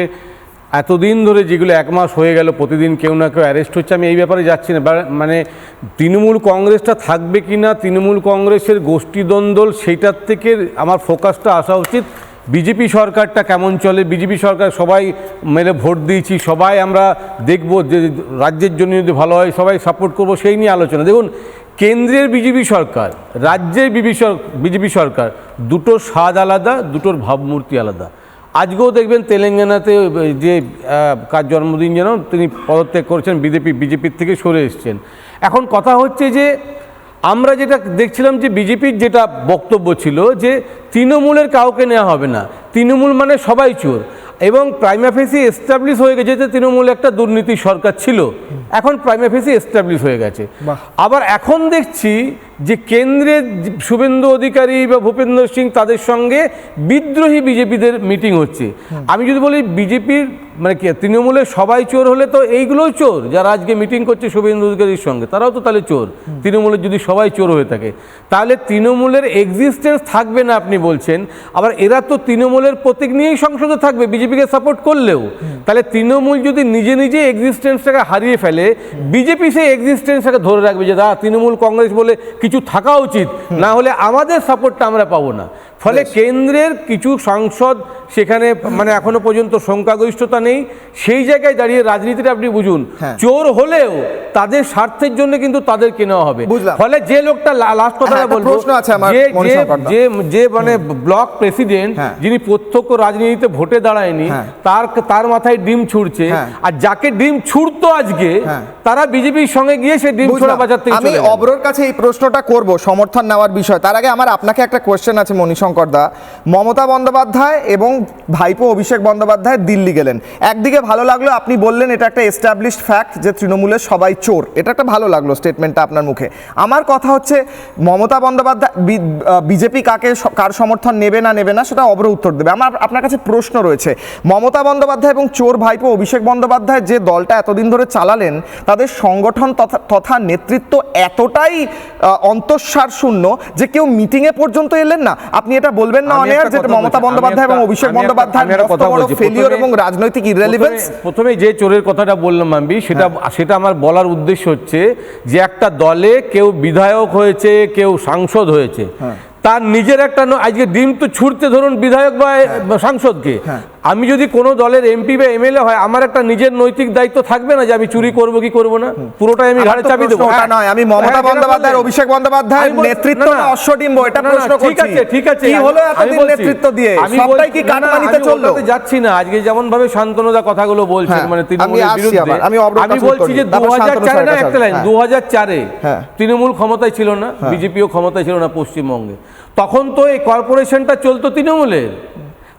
এতদিন ধরে যেগুলো 1 মাস হয়ে গেল প্রতিদিন কেউ না কেউ অ্যারেস্ট হচ্ছে, আমি এই ব্যাপারে যাচ্ছি না। মানে তৃণমূল কংগ্রেসটা থাকবে কি না, তৃণমূল কংগ্রেসের গোষ্ঠীদ্বন্দ্ব, সেইটার থেকে আমার ফোকাসটা আসা উচিত বিজেপি সরকারটা কেমন চলে। বিজেপি সরকার সবাই মেলে ভোট দিয়েছি, সবাই আমরা দেখব যে রাজ্যের জন্য যদি ভালো হয় সবাই সাপোর্ট করব, সেই নিয়ে আলোচনা। দেখুন, কেন্দ্রের বিজেপি সরকার, রাজ্যের বিজেপি সরকার, দুটোর স্বাদ আলাদা, দুটোর ভাবমূর্তি আলাদা। আজকেও দেখবেন তেলেঙ্গানাতে যে কার জন্মদিন যেন তিনি পদত্যাগ করেছেন, বিজেপির থেকে সরে এসছেন। এখন কথা হচ্ছে যে আমরা যেটা দেখছিলাম যে বিজেপির যেটা বক্তব্য ছিল যে তৃণমূলের কাউকে নেওয়া হবে না, তৃণমূল মানে সবাই চোর, এবং প্রাইমা ফেসি এস্টাবলিশ হয়ে গেছে যে তৃণমূল একটা দুর্নীতি সরকার ছিল, এখন প্রাইমা ফেসি এস্টাবলিশ হয়ে গেছে। আবার এখন দেখছি যে কেন্দ্রের শুভেন্দু অধিকারী বা ভূপেন্দ্র সিং তাদের সঙ্গে বিদ্রোহী বিজেপিদের মিটিং হচ্ছে। আমি যদি বলি বিজেপির মানে কি তৃণমূলের সবাই চোর হলে তো এইগুলোও চোর, যারা আজকে মিটিং করছে শুভেন্দু অধিকারীর সঙ্গে তারাও তো তাহলে চোর। তৃণমূলের যদি সবাই চোর হয়ে থাকে তাহলে তৃণমূলের এক্সিস্টেন্স থাকবে না আপনি বলছেন। আবার এরা তো তৃণমূলের প্রতীক নিয়েই সংসদে থাকবে বিজেপিকে সাপোর্ট করলেও, তাহলে তৃণমূল যদি নিজে নিজে এক্সিস্টেন্সটাকে হারিয়ে ফেলে, বিজেপি সেই এক্সিস্টেন্সটাকে ধরে রাখবে যে তৃণমূল কংগ্রেস বলে কিছু থাকা উচিত, না হলে আমাদের সাপোর্টটা আমরা পাবো না। ফলে কেন্দ্রের কিছু সাংসদ সেখানে মানে এখনো পর্যন্ত সংখ্যাগরিষ্ঠতা নেই, সেই জায়গায় দাঁড়িয়ে রাজনীতিটা আপনি বুঝুন, চোর হলেও তাদের স্বার্থের জন্য কিন্তু তাদেরকে নেওয়া হবে। ফলে যে লোকটা লাস্ট কথাটা বলবো, যে মানে ব্লক প্রেসিডেন্ট যিনি প্রত্যক্ষ রাজনীতিতে ভোটে দাঁড়ায়নি, তার মাথায় ডিম ছুড়ছে, আর যাকে ডিম ছুড়তো আজকে তারা বিজেপির সঙ্গে গিয়ে সেই ডিম ছোড়া বাজার থেকে। আমি অব্রর কাছে এই প্রশ্নটা করব সমর্থন নেওয়ার বিষয়, তার আগে আমার আপনাকে একটা কোয়েশ্চেন আছে মণিশঙ্কর দা। মমতা বন্দ্যোপাধ্যায় এবং ভাইপো অভিষেক বন্দ্যোপাধ্যায় দিল্লি গেলেন, একদিকে ভালো লাগলো আপনি বললেন এটা একটা এস্টাবলিশড ফ্যাক্ট যে তৃণমূলের সবাই চোর, এটা একটা ভালো লাগলো স্টেটমেন্টটা আপনার মুখে। আমার কথা হচ্ছে মমতা বন্দ্যোপাধ্যায় বিজেপি কার সমর্থন নেবে না সেটা অব্র উত্তর দেবে। আমার আপনার কাছে প্রশ্ন রয়েছে, মমতা বন্দ্যোপাধ্যায় এবং চোর ভাইপো অভিষেক বন্দ্যোপাধ্যায় যে দলটা এতদিন ধরে চালালেন, তাদের সংগঠন তথা নেতৃত্ব এতটাই অন্তঃসার শূন্য যে কেউ মিটিংয়ে পর্যন্ত এলেন না। আপনি এটা বলবেন না অনেক যে মমতা বন্দ্যোপাধ্যায় এবং অভিষেক বন্দ্যোপাধ্যায় ফেলিওর এবং রাজনৈতিক ইররেলেভেন্স? প্রথমে যে চোরের কথাটা বললাম আমি, সেটা আমার বলার উদ্দেশ্য হচ্ছে যে একটা দলে কেউ বিধায়ক হয়েছে, কেউ সাংসদ হয়েছে, তার নিজের একটা আজকে ডিম তো ছুটতে ধরুন বিধায়ক বা সাংসদকে, আমি যদি কোনো দলের এমপি বা এমএলএ হয় আমার একটা নিজের নৈতিক দায়িত্ব থাকবে না যে আমি চুরি করব কি করব না, পুরোটাই আমি ঘাড়ে চাপিয়ে দেবো? ওটা নয়, আমি মমতা হ্যাঁ, বন্দ্যোপাধ্যায় যেটা অভিষেক বন্দ্যোপাধ্যায় আমি বল- নেতৃত্ব না, না না, অশ্বডিম্ব এটা না, না, প্রশ্ন ঠিক করছি। আছে, ঠিক আছে, কি হলো আমি এতদিন বলছি, নেতৃত্ব দিয়ে? আমি সবটাই বলছি- কি না, না, কাটমানিতে আমি চললো? ওটাতে যাচ্ছি না। আজকে যেমন ভাবে শান্তনুদা কথাগুলো বলছেন, হ্যাঁ, মানে আমি তৃণমূলের আসছি বিরুদ্ধে, আবার, আমি অব্রত আমি দাস বলছি উত্তর যে দিই। তারপর শান্তনু 2004 না, স্যারের একটা কাছে লাইন, হ্যাঁ। 2004-এ হ্যাঁ। তৃণমূল ক্ষমতায় ছিল না, বিজেপিও ক্ষমতায় ছিল না পশ্চিমবঙ্গে, তখন তো এই কর্পোরেশনটা চলতো তৃণমূলের।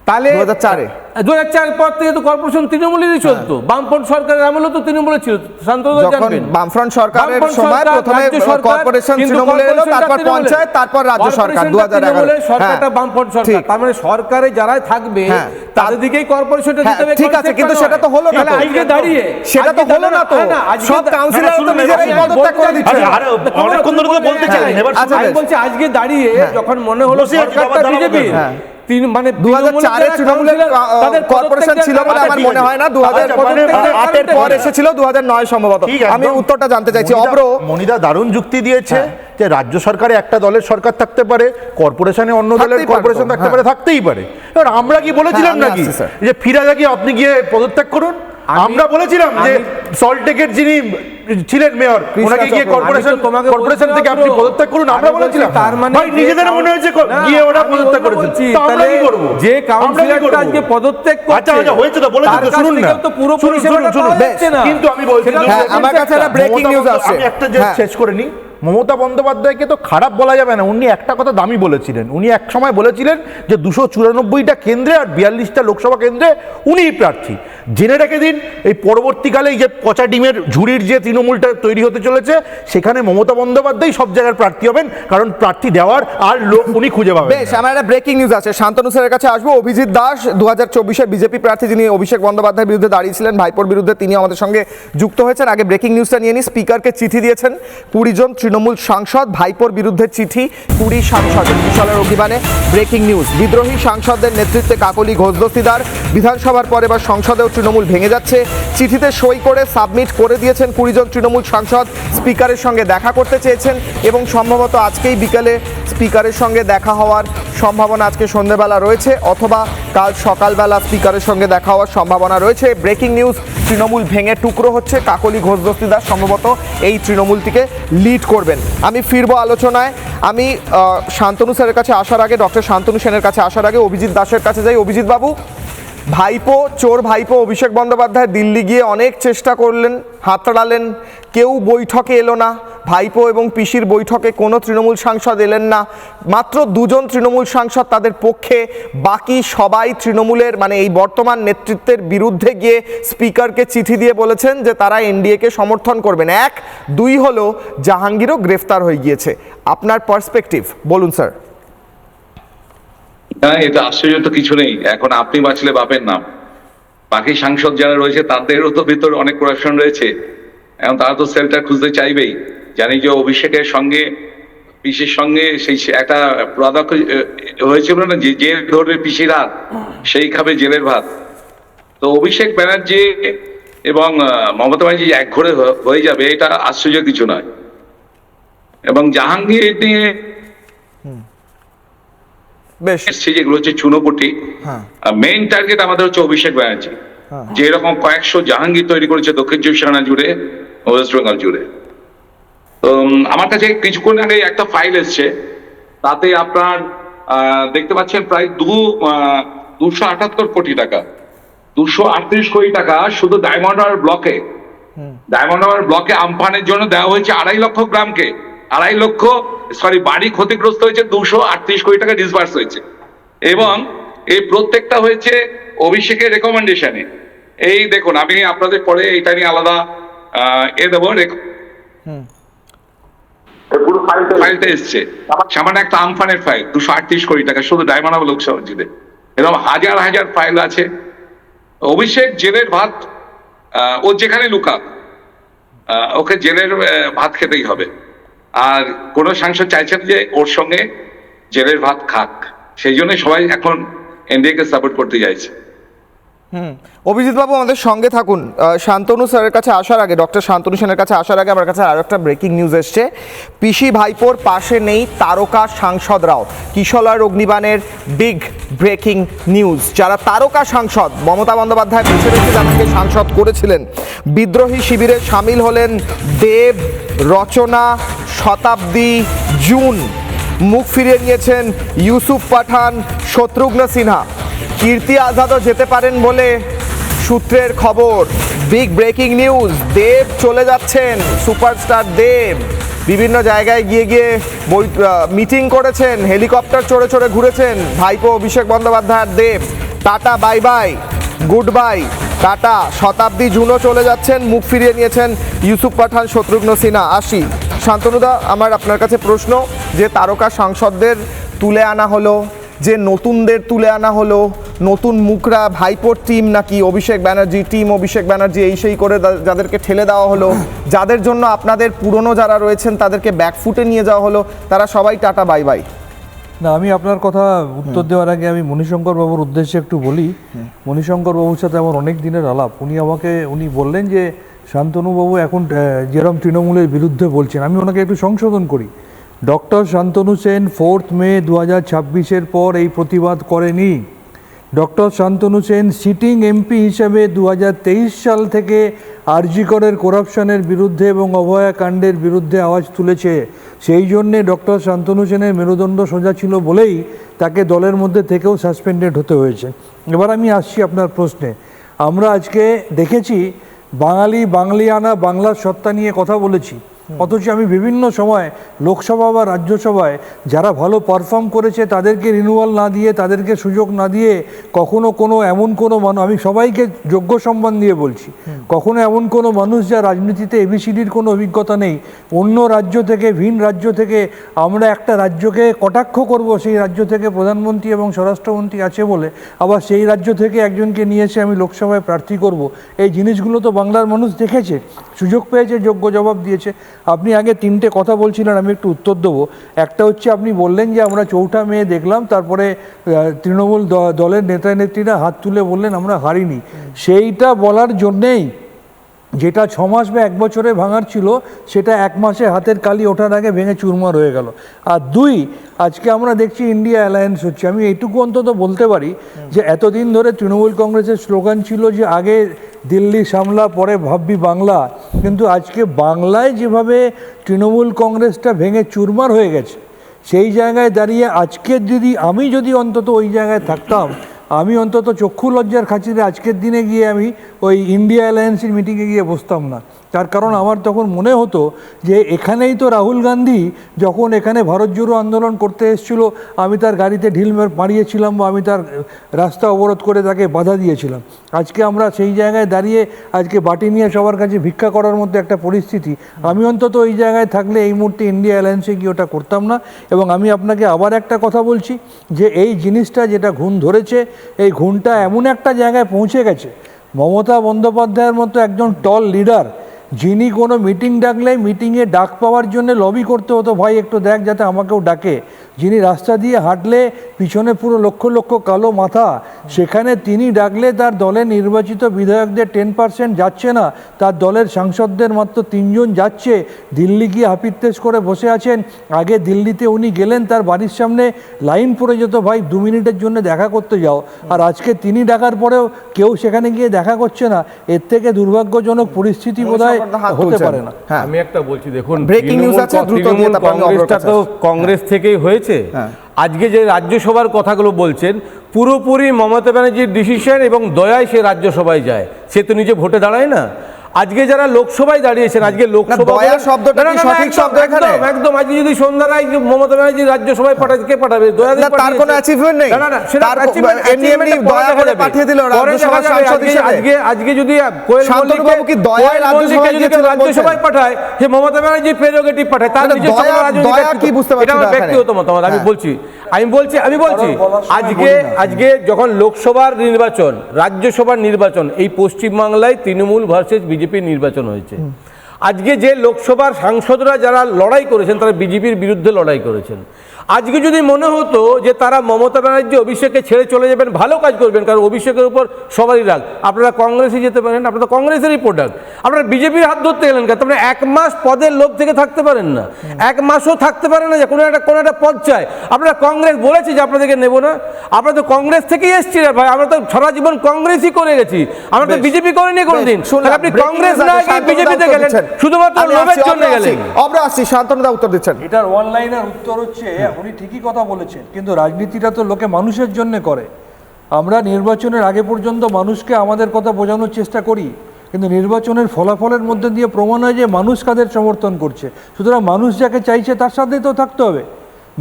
তাহলে 2004-এ? 2004 পর থেকে তো কর্পোরেশন তৃণমূলেরই চলতো, বামফ্রন্ট সরকারের আমলেও তো তৃণমূলের ছিল, শান্তনুদা যখন জানবেন। বামফ্রন্ট সরকারের বামফ্রন্ট সময় সরকার, প্রথমে রাজ্য সরকার, কর্পোরেশন কিন্তু তৃণমূলের এলো, কর্পোরেশনটা তারপর তৃণমূলের। পঞ্চায়েত, তারপর রাজ্য সরকার কর্পোরেশনটা 2011। তৃণমূলের, সরকারটা হ্যাঁ, বামফ্রন্ট সরকার। ঠিক। তার মানে সরকারে যারা থাকবে হ্যাঁ, তাদের দিকেই কর্পোরেশনটা হ্যাঁ, দিতে হবে, ঠিক আছে, concept কিন্তু নয়। সেটা তো হলো না তাহলে তো। আজকে দাঁড়িয়ে সেটা তো আজকে হলো না তো। হ্যাঁ, না, আজকে সব কাউন্সিলর তো শুনুন, নিজেরাই এবার পদত্যাগ করে দিচ্ছে। আচ্ছা, আরে অনেকক্ষণ ধরে তো বলতে চাইলেন, এবার আচ্ছা, আমি বেশ। বলছি আজকে দাঁড়িয়ে হ্যাঁ। যখন মনে হলো বসে আছি, সরকারটা বাবা, বিজেপি, হ্যাঁ। মানে 2004-এ তৃণমূলের কর্পোরেশন ছিল বলে আমার মনে হয় না, 2008-এর পর এসেছিল 2009 সম্ভবত। ঠিক, একদম। আমি উত্তরটা জানতে চাইছি। অব্র, মনিদা দারুণ যুক্তি দিয়েছে যে রাজ্য সরকারে একটা দলের সরকার থাকতে পারে, কর্পোরেশনে অন্য দলের থাকতেই কর্পোরেশন পারতো, থাকতে হ্যাঁ। পারে, থাকতেই পারে। এবার আমরা কি বলেছিলাম হ্যাঁ, আমি নাকি আসছি, স্যার। যে ফিরাজা কি আপনি গিয়ে পদত্যাগ করুন? আমরা বলেছিলাম যে সল্টটেকের যিনি ছিলেন মেয়র, ওনাকে গিয়ে কর্পোরেশন থেকে আপনি পদত্যাগ করুন, আমরা বলেছিলাম। তার মানে ভাই নিজেদের মনে হয়েছে গিয়ে ওরা পদত্যাগ করেছেন, তো আমরা কি করব? যে আমরা কি কাউন্সিলরটা করব? আজকে পদত্যাগ করছে, আচ্ছা, আচ্ছা, হয়েছে তো, বলেছেন তো, তার কাছ শুনুন না। থেকেও তো পুরো শুনুন, পরিষেবাটা শুনুন, পাওয়া যাচ্ছে না। কিন্তু আমি বলছি, সেটা হ্যাঁ, আমার কাছে একটা ব্রেকিং নিউজ আসছে। আমি একটা যে হ্যাঁ। শেষ করে নিই। মমতা বন্দ্যোপাধ্যায়কে তো খারাপ বলা যাবে না, উনি একটা কথা দামি বলেছিলেন। উনি এক সময় বলেছিলেন যে 294টা কেন্দ্রে আর 42টা লোকসভা কেন্দ্রে উনিই প্রার্থী। জেনে রেখে দিন, এই পরবর্তীকালে এই যে পচা ডিমের ঝুড়ির যে তৃণমূলটা তৈরি হতে চলেছে, সেখানে মমতা বন্দ্যোপাধ্যায় সব জায়গার প্রার্থী হবেন, কারণ প্রার্থী দেওয়ার আর লোক উনি খুঁজে পাবেন। বেশ, আমার একটা ব্রেকিং নিউজ আছে। শান্তনু স্যারের কাছে আসবো। অভিজিৎ দাস 2024-এর বিজেপি প্রার্থী, যিনি অভিষেক বন্দ্যোপাধ্যায়ের বিরুদ্ধে দাঁড়িয়েছিলেন, ভাইপোর বিরুদ্ধে, তিনি আমাদের সঙ্গে যুক্ত হয়েছেন। আগে ব্রেকিং নিউজটা নিয়ে নিই। স্পিকারকে চিঠি দিয়েছেন 20 জন তৃণমূল সাংসদ, ভাইপোর বিরুদ্ধে চিঠি 20 সাংসদের। বিশালের অভিমানে ব্রেকিং নিউজ। বিদ্রোহী সাংসদদের নেতৃত্বে কাকলি ঘোষ দস্তিদার। বিধানসভার পর এবার সংসদেও তৃণমূল ভেঙে যাচ্ছে। চিঠিতে সই করে সাবমিট করে দিয়েছেন 20 জন তৃণমূল সাংসদ। স্পিকারের সঙ্গে দেখা করতে চেয়েছেন এবং সম্ভবত আজকেই বিকালে স্পিকারের সঙ্গে দেখা হওয়ার সম্ভাবনা, আজকে সন্ধ্যেবেলা রয়েছে, অথবা কাল সকালবেলা স্পিকারের সঙ্গে দেখা হওয়ার সম্ভাবনা রয়েছে। ব্রেকিং নিউজ, তৃণমূল ভেঙে টুকরো হচ্ছে। কাকলি ঘোষ দস্তিদার সম্ভবত এই তৃণমূলটিকে লিড করবেন। আমি ফিরবো আলোচনায়। আমি শান্তনু স্যারের কাছে আসার আগে, ডক্টর শান্তনু সেনের কাছে আসার আগে অভিজিৎ দাসের কাছে যাই। অভিজিৎ বাবু, ভাইপো, চোর ভাইপো অভিষেক বন্দ্যোপাধ্যায় দিল্লি গিয়ে অনেক চেষ্টা করলেন, হাতড়ালেন, কেউ বৈঠকে এলো না। ভাইপো এবং পিসির বৈঠকে কোনো তৃণমূল সাংসদ এলেন না। মাত্র 2 জন তৃণমূল সাংসদ তাদের পক্ষে, বাকি সবাই তৃণমূলের মানে এই বর্তমান নেতৃত্বের বিরুদ্ধে গিয়ে স্পিকারকে চিঠি দিয়ে বলেছেন যে তারা এনডিএকে সমর্থন করবেন। 2 হলো জাহাঙ্গীরও গ্রেফতার হয়ে গিয়েছে। আপনার পার্সপেক্টিভ বলুন স্যার। না, এটা আশ্চর্য তো কিছু নেই। এখন আপনি বাঁচলে বাপের নাম। বাকি সাংসদ যারা রয়েছে তাদেরও তো ভিতরে অনেক করাপশন রয়েছে, এখন তারা তো সেলটা খুঁজতে চাইবেই। জানি যে অভিষেকের সঙ্গে পিসির সঙ্গে সেই একটা প্রদাক্ষ হয়েছিল না, যে জেল ধরবে পিসির হাত, সেই খাবে জেলের ভাত। তো অভিষেক ব্যানার্জি এবং মমতা ব্যানার্জি এক ঘরে হয়ে যাবে, এটা আশ্চর্য কিছু নয়। এবং জাহাঙ্গীর নিয়ে বেশ, যেগুলো হচ্ছে চুনোপুটি, মেইন টার্গেট আমাদের হচ্ছে অভিষেক ব্যানার্জি, যে এরকম কয়েকশো জাহাঙ্গীর তৈরি করেছে দক্ষিণ চব্বিশ পরগনা জুড়ে, ওয়েস্ট বেঙ্গল জুড়ে। তো আমার কাছে কিছুক্ষণ আগে একটা ফাইল এসছে, তাতে আপনার দেখতে পাচ্ছেন প্রায় 278 কোটি টাকা, 238 কোটি টাকা শুধু ডায়মন্ড হারবার ব্লকে, ডায়মন্ড হারবার ব্লকে আমফানের জন্য দেওয়া হয়েছে 2.5 লক্ষ গ্রামকে, 2.5 লক্ষ বাড়ি ক্ষতিগ্রস্ত হয়েছে, 238 কোটি টাকা ডিসবার্স হয়েছে। এবং এই প্রত্যেকটা হয়েছে অভিষেকের রেকমেন্ডেশনে। এই দেখুন, আমি আপনাদের পরে এটা নিয়ে আলাদা দেবো, পুরো ফাইলটা এসছে, সামান্য একটা আমফানের ফাইল 238 কোটি টাকা শুধু ডায়মন্ড হারবার লোকসভা জুড়ে। এরকম হাজার হাজার ফাইল আছে। অভিষেক জেলের ভাত, ও যেখানে লুকাক, ওকে জেলের ভাত খেতেই হবে। আর কোন সাংসদ চাইছেন যে ওর সঙ্গে জেলের ভাত খাক, সেই জন্য সবাই এখন এনডিএ কে সাপোর্ট করতে চাইছে। অভিজিৎ বাবু আমাদের সঙ্গে থাকুন। শান্তনু স্যারের কাছে আসার আগে, ডক্টর শান্তনু সেনের কাছে আসার আগে আমার কাছে আরও একটা ব্রেকিং নিউজ এসছে। পিসি ভাইপোর পাশে নেই তারকা সাংসদরাও। কিশলয় অগ্নিবাণের বিগ ব্রেকিং নিউজ। যারা তারকা সাংসদ, মমতা বন্দ্যোপাধ্যায় বেছে বেছে যাদেরকে সাংসদ করেছিলেন, বিদ্রোহী শিবিরে সামিল হলেন দেব, রচনা, শতাব্দী, জুন। মুখ ফিরিয়ে নিয়েছেন ইউসুফ পাঠান, শত্রুঘ্ন সিনহা। কীর্তি আজাদও যেতে পারেন বলে সূত্রের খবর। বিগ ব্রেকিং নিউজ, দেব চলে যাচ্ছেন, সুপারস্টার দেব বিভিন্ন জায়গায় গিয়ে গিয়ে মিটিং করেছেন, হেলিকপ্টার চড়ে চড়ে ঘুরেছেন। ভাইপো অভিষেক বন্দ্যোপাধ্যায়ের Dev tata bye bye, good bye, tata. Shatabdi, জুনও চলে যাচ্ছেন, মুখ ফিরিয়ে নিয়েছেন ইউসুফ পাঠান, শত্রুঘ্ন সিনহা। আসি শান্তনুদা, আমার আপনার কাছে প্রশ্ন, যে তারকা সাংসদদের তুলে আনা হলো, যে নতুনদের তুলে আনা হলো, নতুন মুখরা, ভাইপোর টিম নাকি অভিষেক ব্যানার্জি টিম, অভিষেক ব্যানার্জি এই সেই করে যাদেরকে ঠেলে দেওয়া হলো, যাদের জন্য আপনাদের পুরনো যারা রয়েছেন তাদেরকে ব্যাকফুটে নিয়ে যাওয়া হলো, তারা সবাই টাটা বাই বাই। না, আমি আপনার কথা উত্তর দেওয়ার আগে আমি মণিশঙ্কর বাবুর উদ্দেশ্যে একটু বলি। মণিশঙ্কর বাবুর সাথে আমার অনেক দিনের আলাপ। উনি বললেন যে শান্তনুবাবু এখন যেরকম তৃণমূলের বিরুদ্ধে বলছেন, আমি ওনাকে একটু সংশোধন করি। ডক্টর শান্তনু সেন 4 মে 2026-এর পর এই প্রতিবাদ করেনি। Doctor Shantanu Sen sitting MP হিসেবে 2023 সাল থেকে আরজি করের করাপশনের বিরুদ্ধে এবং অভয়া কাণ্ডের বিরুদ্ধে আওয়াজ তুলেছে। সেই জন্যে ডক্টর শান্তনু সেনের মেরুদণ্ড সোজা ছিল বলেই তাকে দলের মধ্যে থেকেও সাসপেন্ডেড হতে হয়েছে। এবার আমি আসছি আপনার প্রশ্নে। আমরা আজকে দেখেছি বাঙালিয়ানা বাংলার সত্তা নিয়ে কথা বলেছি, অথচ আমি বিভিন্ন সময় লোকসভা বা রাজ্যসভায় যারা ভালো পারফর্ম করেছে তাদেরকে রিনিউয়াল না দিয়ে, তাদেরকে সুযোগ না দিয়ে, কখনো এমন কোনো মানুষ, আমি সবাইকে যোগ্য সম্মান দিয়ে বলছি, কখনো এমন কোনো মানুষ যা রাজনীতিতে এবিসিডির কোনো অভিজ্ঞতা নেই, অন্য রাজ্য থেকে, ভিন রাজ্য থেকে আমরা একটা রাজ্যকে কটাক্ষ করব, সেই রাজ্য থেকে প্রধানমন্ত্রী এবং স্বরাষ্ট্রমন্ত্রী আছে বলে, আবার সেই রাজ্য থেকে একজনকে নিয়ে এসে আমি লোকসভায় প্রার্থী করব, এই জিনিসগুলো তো বাংলার মানুষ দেখেছে, সুযোগ পেয়েছে, যোগ্য জবাব দিয়েছে। আপনি আগে 3টে কথা বলছিলেন, আমি একটু উত্তর দেবো। একটা হচ্ছে আপনি বললেন যে আমরা 4 মে দেখলাম, তারপরে তৃণমূল দলের নেতা নেত্রীরা হাত তুলে বললেন আমরা হারিনি। সেইটা বলার জন্যেই যেটা 6 মাস বা 1 বছরে ভাঙার ছিল, সেটা 1 মাসে হাতের কালি ওঠার আগে ভেঙে চুরমার হয়ে গেল। আর 2, আজকে আমরা দেখছি ইন্ডিয়া অ্যালায়েন্স হচ্ছে। আমি এইটুকু অন্তত বলতে পারি যে এতদিন ধরে তৃণমূল কংগ্রেসের স্লোগান ছিল যে আগে দিল্লি সামলা, পরে ভাববি বাংলা, কিন্তু আজকে বাংলায় যেভাবে তৃণমূল কংগ্রেসটা ভেঙে চুরমার হয়ে গেছে, সেই জায়গায় দাঁড়িয়ে আজকের আমি যদি অন্তত ওই জায়গায় থাকতাম, আমি অন্তত চক্ষু লজ্জার খাতিরে আজকের দিনে গিয়ে আমি ওই ইন্ডিয়া অ্যালায়েন্সের মিটিংয়ে গিয়ে বসতাম না। তার কারণ আমার তখন মনে হতো যে এখানেই তো রাহুল গান্ধী যখন এখানে ভারত জোড়ো আন্দোলন করতে এসেছিল, আমি তার গাড়িতে ঢিল মারিয়েছিলাম বা আমি তার রাস্তা অবরোধ করে তাকে বাধা দিয়েছিলাম। আজকে আমরা সেই জায়গায় দাঁড়িয়ে আজকে বাটি নিয়ে সবার কাছে ভিক্ষা করার মধ্যে একটা পরিস্থিতি। আমি অন্তত ওই জায়গায় থাকলে এই মুহূর্তে ইন্ডিয়া অ্যালায়েন্সে গিয়ে ওটা করতাম না। এবং আমি আপনাকে আবার একটা কথা বলছি যে এই জিনিসটা যেটা ঘুণ ধরেছে, এই ঘুণটা এমন একটা জায়গায় পৌঁছে গেছে, মমতা বন্দ্যোপাধ্যায়ের মতো একজন টল লিডার, যিনি কোনো মিটিং ডাকলে মিটিংয়ে ডাক পাওয়ার জন্য লবি করতে হতো, ভাই একটু দেখ যাতে আমাকেও ডাকে, যিনি রাস্তা দিয়ে হাঁটলে পিছনে পুরো লক্ষ লক্ষ কালো মাথা, সেখানে তিনি ডাকলে তার দলের নির্বাচিত বিধায়কদের 10% যাচ্ছে না, তার দলের সাংসদদের মাত্র 3 জন যাচ্ছে। দিল্লি গিয়ে হাপিত্তেশ করে বসে আছেন। আগে দিল্লিতে উনি গেলেন, তার বাড়ির সামনে লাইন পড়ে যেত, ভাই 2 মিনিটের জন্য দেখা করতে যাও। আর আজকে তিনি ডাকার পরেও কেউ সেখানে গিয়ে দেখা করছে না। এর থেকে দুর্ভাগ্যজনক পরিস্থিতি বোধহয় হতে পারে না। আমি একটা বলছি, দেখুন, ব্রেকিং নিউজ আছে, দ্রুত দিয়ে তারপর আমি কংগ্রেসটা তো কংগ্রেস থেকেই হয়েছে। আজকে যে রাজ্যসভার কথাগুলো বলছেন, পুরোপুরি মমতা ব্যানার্জির ডিসিশন এবং দয়ায় সে রাজ্যসভায় যায়, সে তো নিজে ভোটে দাঁড়ায় না। আজকে যারা লোকসভায় দাঁড়িয়েছেন, আজকে লোকসভা সঠিক শব্দ এখানে একদম, আজকে যদি সন্ধ্যা রায় মমতা ব্যানার্জি রাজ্যসভায় পাঠায়, কে পাঠাবে? তার কোনো অ্যাচিভমেন্ট নেই, আজকে যদি রাজ্যসভায় পাঠায়, সে মমতা ব্যানার্জির প্রেরোগেটিভ পাঠায়, তার ব্যক্তিগত মতামত। আমি বলছি আজকে যখন লোকসভার নির্বাচন, রাজ্যসভার নির্বাচন, এই পশ্চিমবাংলায় তৃণমূল ভার্সেস বিজেপির নির্বাচন হয়েছে। আজকে যে লোকসভার সাংসদরা যারা লড়াই করেছেন, তারা বিজেপির বিরুদ্ধে লড়াই করেছেন। আজকে যদি মনে হতো যে তারা মমতা ব্যানার্জি অভিষেককে ছেড়ে চলে যাবেন, ভালো কাজ করবেন, কারণ অভিষেকের উপর সবারই রাগ, আপনারা কংগ্রেসে যেতে পারেন, আপনারা তো কংগ্রেসেরই প্রোডাক্ট, আপনারা বিজেপির হাত ধরতে গেলেন কেন? আপনারা 1 মাস পদের লোভ থেকে থাকতে পারেন না, 1 মাসও থাকতে পারেন না যে কোনো একটা পদ চায়। আপনারা কংগ্রেস বলেছে যে আপনাদেরকে নেব না, আপনারা তো কংগ্রেস থেকেই এসেছিলেন ভাই, আমরা তো সারা জীবন কংগ্রেসই করে গেছি, আমরা তো বিজেপি করিনি কোনোদিন। আপনি কংগ্রেস না গিয়ে বিজেপিতে গেলেন, শুধুমাত্র লোভের জন্য গেলেন। শান্তনুদা উত্তর দিচ্ছেন। এটার অনলাইনের উত্তর হচ্ছে উনি ঠিকই কথা বলেছেন, কিন্তু রাজনীতিটা তো লোকে মানুষের জন্য করে। আমরা নির্বাচনের আগে পর্যন্ত মানুষকে আমাদের কথা বোঝানোর চেষ্টা করি, কিন্তু নির্বাচনের ফলাফলের মধ্যে দিয়ে প্রমাণ হয় যে মানুষ কাদের সমর্থন করছে। সুতরাং মানুষ যাকে চাইছে তার সাথে তো থাকতে হবে।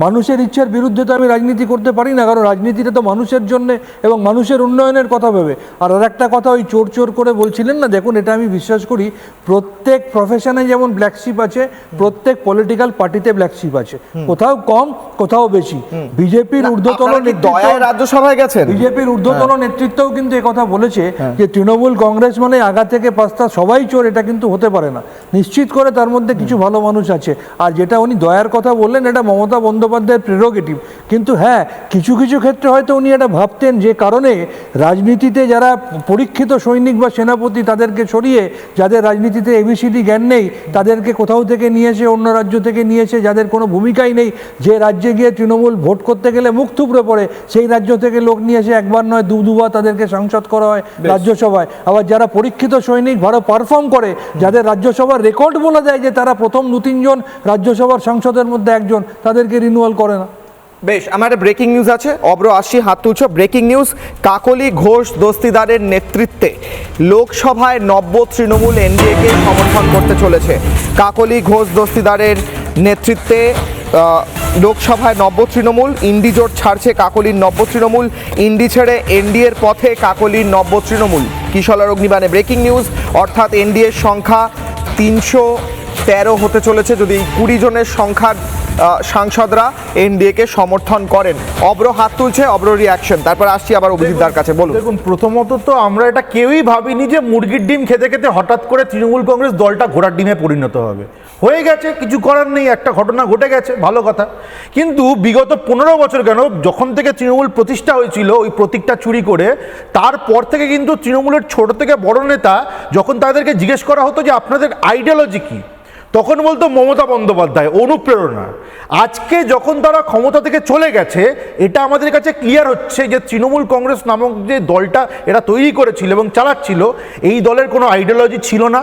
মানুষের ইচ্ছার বিরুদ্ধে তো আমি রাজনীতি করতে পারি না, কারণ রাজনীতিটা তো মানুষের জন্য এবং মানুষের উন্নয়নের কথা ভেবে। আর একটা কথা ওই চোর চোর করে বলছিলেন না, দেখুন এটা আমি বিশ্বাস করি প্রত্যেক প্রফেশনে যেমন ব্ল্যাকশিপ আছে, প্রত্যেক পলিটিক্যাল পার্টিতে ব্ল্যাকশিপ আছে, কোথাও কম কোথাও বেশি। বিজেপির ঊর্ধ্বতন রাজ্যসভায় গেছেন, বিজেপির ঊর্ধ্বতন নেতৃত্বও কিন্তু কথা বলেছে যে তৃণমূল কংগ্রেস মানে আগা থেকে পাস্তা সবাই চোর, এটা কিন্তু হতে পারে না। নিশ্চিত করে তার মধ্যে কিছু ভালো মানুষ আছে। আর যেটা উনি দয়ার কথা বললেন, এটা মমতা বন্দ্যোপাধ্যায়ের প্রেরোগেটিভ, কিন্তু হ্যাঁ কিছু কিছু ক্ষেত্রে হয়তো উনি এটা ভাবতেন যে কারণে রাজনীতিতে যারা পরীক্ষিত সৈনিক বা সেনাপতি তাদেরকে সরিয়ে, যাদের রাজনীতিতে এবিসিডি জ্ঞান নেই তাদেরকে কোথাও থেকে নিয়েছে, অন্য রাজ্য থেকে নিয়েছে, যাদের কোনো ভূমিকাই নেই, যে রাজ্যে গিয়ে তৃণমূল ভোট করতে গেলে মুখ থুবড়ে পড়ে, সেই রাজ্য থেকে লোক নিয়ে এসে একবার নয় দুবার তাদেরকে সাংসদ করা হয় রাজ্যসভায়। আবার যারা পরীক্ষিত সৈনিক ভালো পারফর্ম করে, যাদের রাজ্যসভার রেকর্ড বলে দেয় যে তারা প্রথম 2-3 জন রাজ্যসভার সাংসদের মধ্যে একজন, তাদেরকে রিনিউয়াল করে না। বেশ, আমার একটা ব্রেকিং নিউজ আছে, অব্র আসছি, হাত তুলছো। ব্রেকিং নিউজ, কাকলি ঘোষ দস্তিদারের নেতৃত্বে লোকসভায় নব্য তৃণমূল এনডিএকে সমর্থন করতে চলেছে। কাকলি ঘোষ দস্তিদারের নেতৃত্বে লোকসভায় নব্য তৃণমূল, ইন্ডি জোট ছাড়ছে কাকলির নব্য তৃণমূল, ইন্ডি ছেড়ে এনডিএর পথে কাকলির নব্য তৃণমূল। কিশলয় অগ্নিবাণে ব্রেকিং নিউজ, অর্থাৎ এনডিএর সংখ্যা 313 হতে চলেছে যদি 20 জনের সংখ্যার সাংসদরা এনডিএকে সমর্থন করেন। অব্র হাত তুলছে, অব্র রিয়াকশন, তারপর আসছি আবার অভিজিৎদার কাছে। বলুন। দেখুন, প্রথমত তো আমরা এটা কেউই ভাবিনি যে মুরগির ডিম খেতে খেতে হঠাৎ করে তৃণমূল কংগ্রেস দলটা ঘোড়ার ডিমে পরিণত হবে। হয়ে গেছে, কিছু করার নেই, একটা ঘটনা ঘটে গেছে, ভালো কথা। কিন্তু বিগত 15 বছর কেন, যখন থেকে তৃণমূল প্রতিষ্ঠা হয়েছিল ওই প্রতীকটা চুরি করে, তারপর থেকে কিন্তু তৃণমূলের ছোট থেকে বড় নেতা যখন তাদেরকে জিজ্ঞেস করা হতো যে আপনাদের আইডিয়োলজি কী, তখন বলতো মমতা বন্দ্যোপাধ্যায়, অনুপ্রেরণা। আজকে যখন তারা ক্ষমতা থেকে চলে গেছে, এটা আমাদের কাছে ক্লিয়ার হচ্ছে যে তৃণমূল কংগ্রেস নামক যে দলটা এরা তৈরি করেছিল এবং চালাচ্ছিল, এই দলের কোনো আইডিয়োলজি ছিল না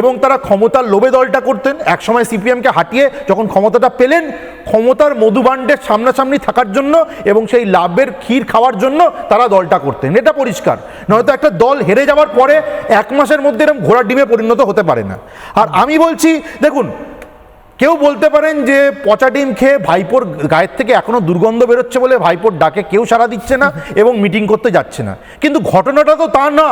এবং তারা ক্ষমতার লোভে দলটা করতেন। একসময় সিপিএমকে হাঁটিয়ে যখন ক্ষমতাটা পেলেন, ক্ষমতার মধুভাণ্ডের সামনাসামনি থাকার জন্য এবং সেই লাভের ক্ষীর খাওয়ার জন্য তারা দলটা করতেন, এটা পরিষ্কার। নয়তো একটা দল হেরে যাওয়ার পরে 1 মাসের মধ্যে এরকম ঘোড়ার ডিমে পরিণত হতে পারে না। আর আমি বলছি, দেখুন, কেউ বলতে পারেন যে পচা ডিম খেয়ে ভাইপোর গায়ের থেকে এখনো দুর্গন্ধ বেরোচ্ছে বলে ভাইপোর ডাকে কেউ সাড়া দিচ্ছে না এবং মিটিং করতে যাচ্ছে না, কিন্তু ঘটনাটা তো তা না।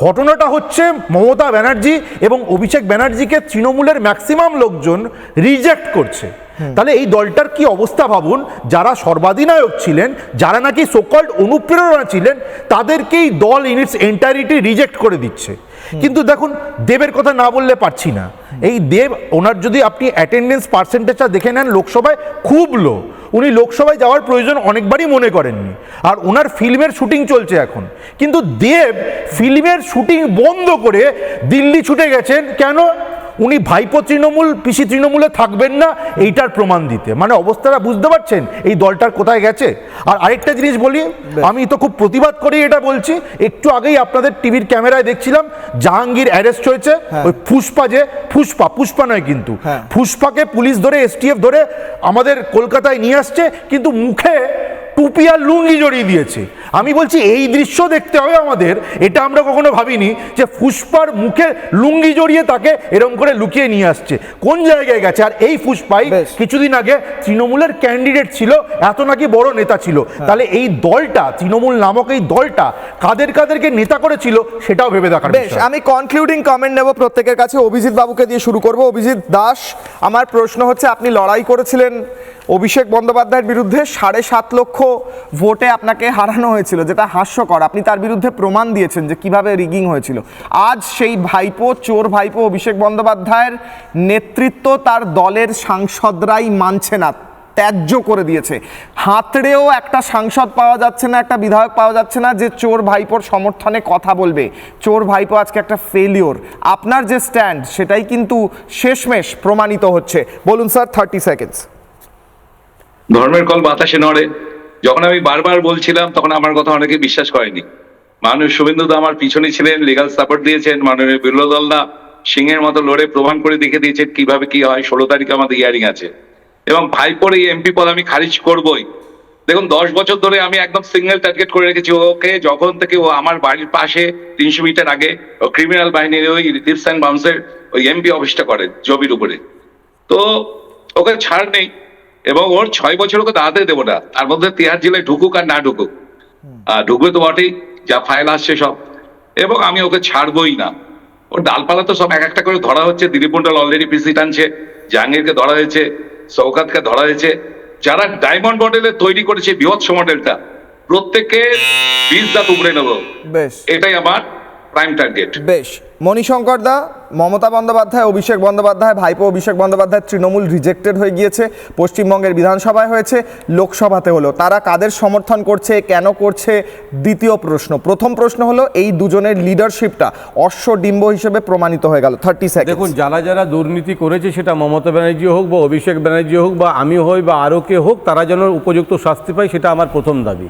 ঘটনাটা হচ্ছে মমতা ব্যানার্জি এবং অভিষেক ব্যানার্জিকে তৃণমূলের ম্যাক্সিমাম লোকজন রিজেক্ট করছে। তাহলে এই দলটার কি অবস্থা ভাবুন, যারা সর্বাধিনায়ক ছিলেন, যারা নাকি সোকল্ড অনুপ্রেরণা ছিলেন, তাদেরকেই দল ইন ইটস এন্টায়ারিটি রিজেক্ট করে দিচ্ছে। কিন্তু দেখুন, দেবের কথা না বললে পারছি না। এই দেব, ওনার যদি আপনি অ্যাটেন্ডেন্স পার্সেন্টেজটা দেখে নেন লোকসভায় খুব লো, উনি লোকসভায় যাওয়ার প্রয়োজন অনেকবারই মনে করেননি। আর ওনার ফিল্মের শুটিং চলছে এখন, কিন্তু দেব ফিল্মের শুটিং বন্ধ করে দিল্লি ছুটে গেছেন কেন? উনি ভাইপো তৃণমূল, পিসি তৃণমূলে থাকবেন না এইটার প্রমাণ দিতে। মানে অবস্থাটা বুঝতে পারছেন এই দলটার কোথায় গেছে। আর আরেকটা জিনিস বলি, আমি তো খুব প্রতিবাদ করেই এটা বলছি, একটু আগেই আপনাদের টিভির ক্যামেরায় দেখছিলাম জাহাঙ্গীর অ্যারেস্ট হয়েছে। ওই পুষ্পা নয় কিন্তু, পুষ্পাকে পুলিশ ধরে, এসটিএফ ধরে আমাদের কলকাতায় নিয়ে আসছে, কিন্তু মুখে টুপি আর লুঙ্গি জড়িয়ে দিয়েছে। আমি বলছি এই দৃশ্য দেখতে হবে আমাদের, এটা আমরা কখনো ভাবিনি যে পুষ্পার মুখে লুঙ্গি জড়িয়ে তাকে এরকম করে লুকিয়ে নিয়ে আসছে, কোন জায়গায় গেছে। আর এই পুষ্পাই কিছুদিন আগে তৃণমূলের ক্যান্ডিডেট ছিল, এত নাকি বড় নেতা ছিল। তাহলে এই দলটা, তৃণমূল নামক এই দলটা কাদেরকে নেতা করেছিল সেটাও ভেবে দেখার। বেশ, আমি কনক্লুডিং কমেন্ট নেব প্রত্যেকের কাছে। অভিজিৎ বাবুকে দিয়ে শুরু করব। অভিজিৎ দাস, আমার প্রশ্ন হচ্ছে, আপনি লড়াই করেছিলেন অভিষেক বন্দ্যোপাধ্যায়ের বিরুদ্ধে, 7.5 লক্ষ ভোটে আপনাকে হারানো হয়েছিল, যেটা হাস্যকর। আপনি তার বিরুদ্ধে প্রমাণ দিয়েছেন যে কিভাবে রিগিং হয়েছিল। আজ সেই ভাইপো, চোর ভাইপো অভিষেক বন্দ্যোপাধ্যায়ের নেতৃত্ব তার দলের সাংসদরাই মানছে না, ত্যায্য করে দিয়েছে। হাতড়েও একটা সাংসদ পাওয়া যাচ্ছে না, একটা বিধায়ক পাওয়া যাচ্ছে না যে চোর ভাইপোর সমর্থনে কথা বলবে। চোর ভাইপো আজকে একটা ফেলিওর। আপনার যে স্ট্যান্ড সেটাই কিন্তু শেষমেশ প্রমাণিত হচ্ছে। বলুন স্যার, 30 সেকেন্ডস। ধর্মের কল বাতাসে নড়ে। যখন আমি বারবার বলছিলাম তখন আমার কথা অনেকে বিশ্বাস করেনি। মাননীয় শুভেন্দু দা আমার পিছনে ছিলেন, লিগাল সাপোর্ট দিয়েছেন। মাননীয় বিরোধী দল না সিংহের মতো লড়ে প্রমাণ করে দেখে দিয়েছেন কিভাবে কি হয়। 16 তারিখে আমাদের হিয়ারিং আছে এবং ভাইপোর এই এমপি পদ আমি খারিজ করবই। দেখুন 10 বছর ধরে আমি একদম সিঙ্গেল টার্গেট করে রেখেছি ওকে। যখন থেকে ও আমার বাড়ির পাশে 300 মিটার আগে ক্রিমিনাল বাহিনীর ওই টিপস অ্যান্ড বাউন্সের ওই এমপি অফিসটা করে জবির উপরে, তো ওকে ছাড় নেই এবং ওর 6 বছর ওকে দাঁড়াতে দেবো না। তার মধ্যে 13 জেলায় ঢুকুক আর না ঢুকুক, ঢুকবে তো বটেই, যা ফাইল আসছে সব, এবং আমি ওকে ছাড়বই না। ওর ডালপালা তো সব এক একটা করে ধরা হচ্ছে। দিলীপ মন্ডল অলরেডি পিসি টানছে, জাহাঙ্গীরকে ধরা হয়েছে, সৌকাতকে ধরা হয়েছে। যারা ডায়মন্ড মডেলে তৈরি করেছে বৃহৎ মডেলটা, প্রত্যেককে 20 দাঁত উপরে নেব। বেশ, এটাই আমার প্রাইম টার্গেট। বেশ। মণিশঙ্কর দা, মমতা বন্দ্যোপাধ্যায়, অভিষেক বন্দ্যোপাধ্যায়, ভাইপো অভিষেক বন্দ্যোপাধ্যায় তৃণমূল রিজেক্টেড হয়ে গিয়েছে। পশ্চিমবঙ্গের বিধানসভায় হয়েছে, লোকসভাতে হলো। তারা কাদের সমর্থন করছে, কেন করছে? দ্বিতীয় প্রশ্ন। প্রথম প্রশ্ন হলো এই দুজনের লিডারশিপটা অশ্বডিম্ব হিসেবে প্রমাণিত হয়ে গেল। 30 সেকেন্ড। দেখুন, যারা যারা দুর্নীতি করেছে, সেটা মমতা ব্যানার্জি হোক বা অভিষেক ব্যানার্জি হোক বা আমি হই বা আরও কে হোক, তারা যেন উপযুক্ত শাস্তি পায়, সেটা আমার প্রথম দাবি।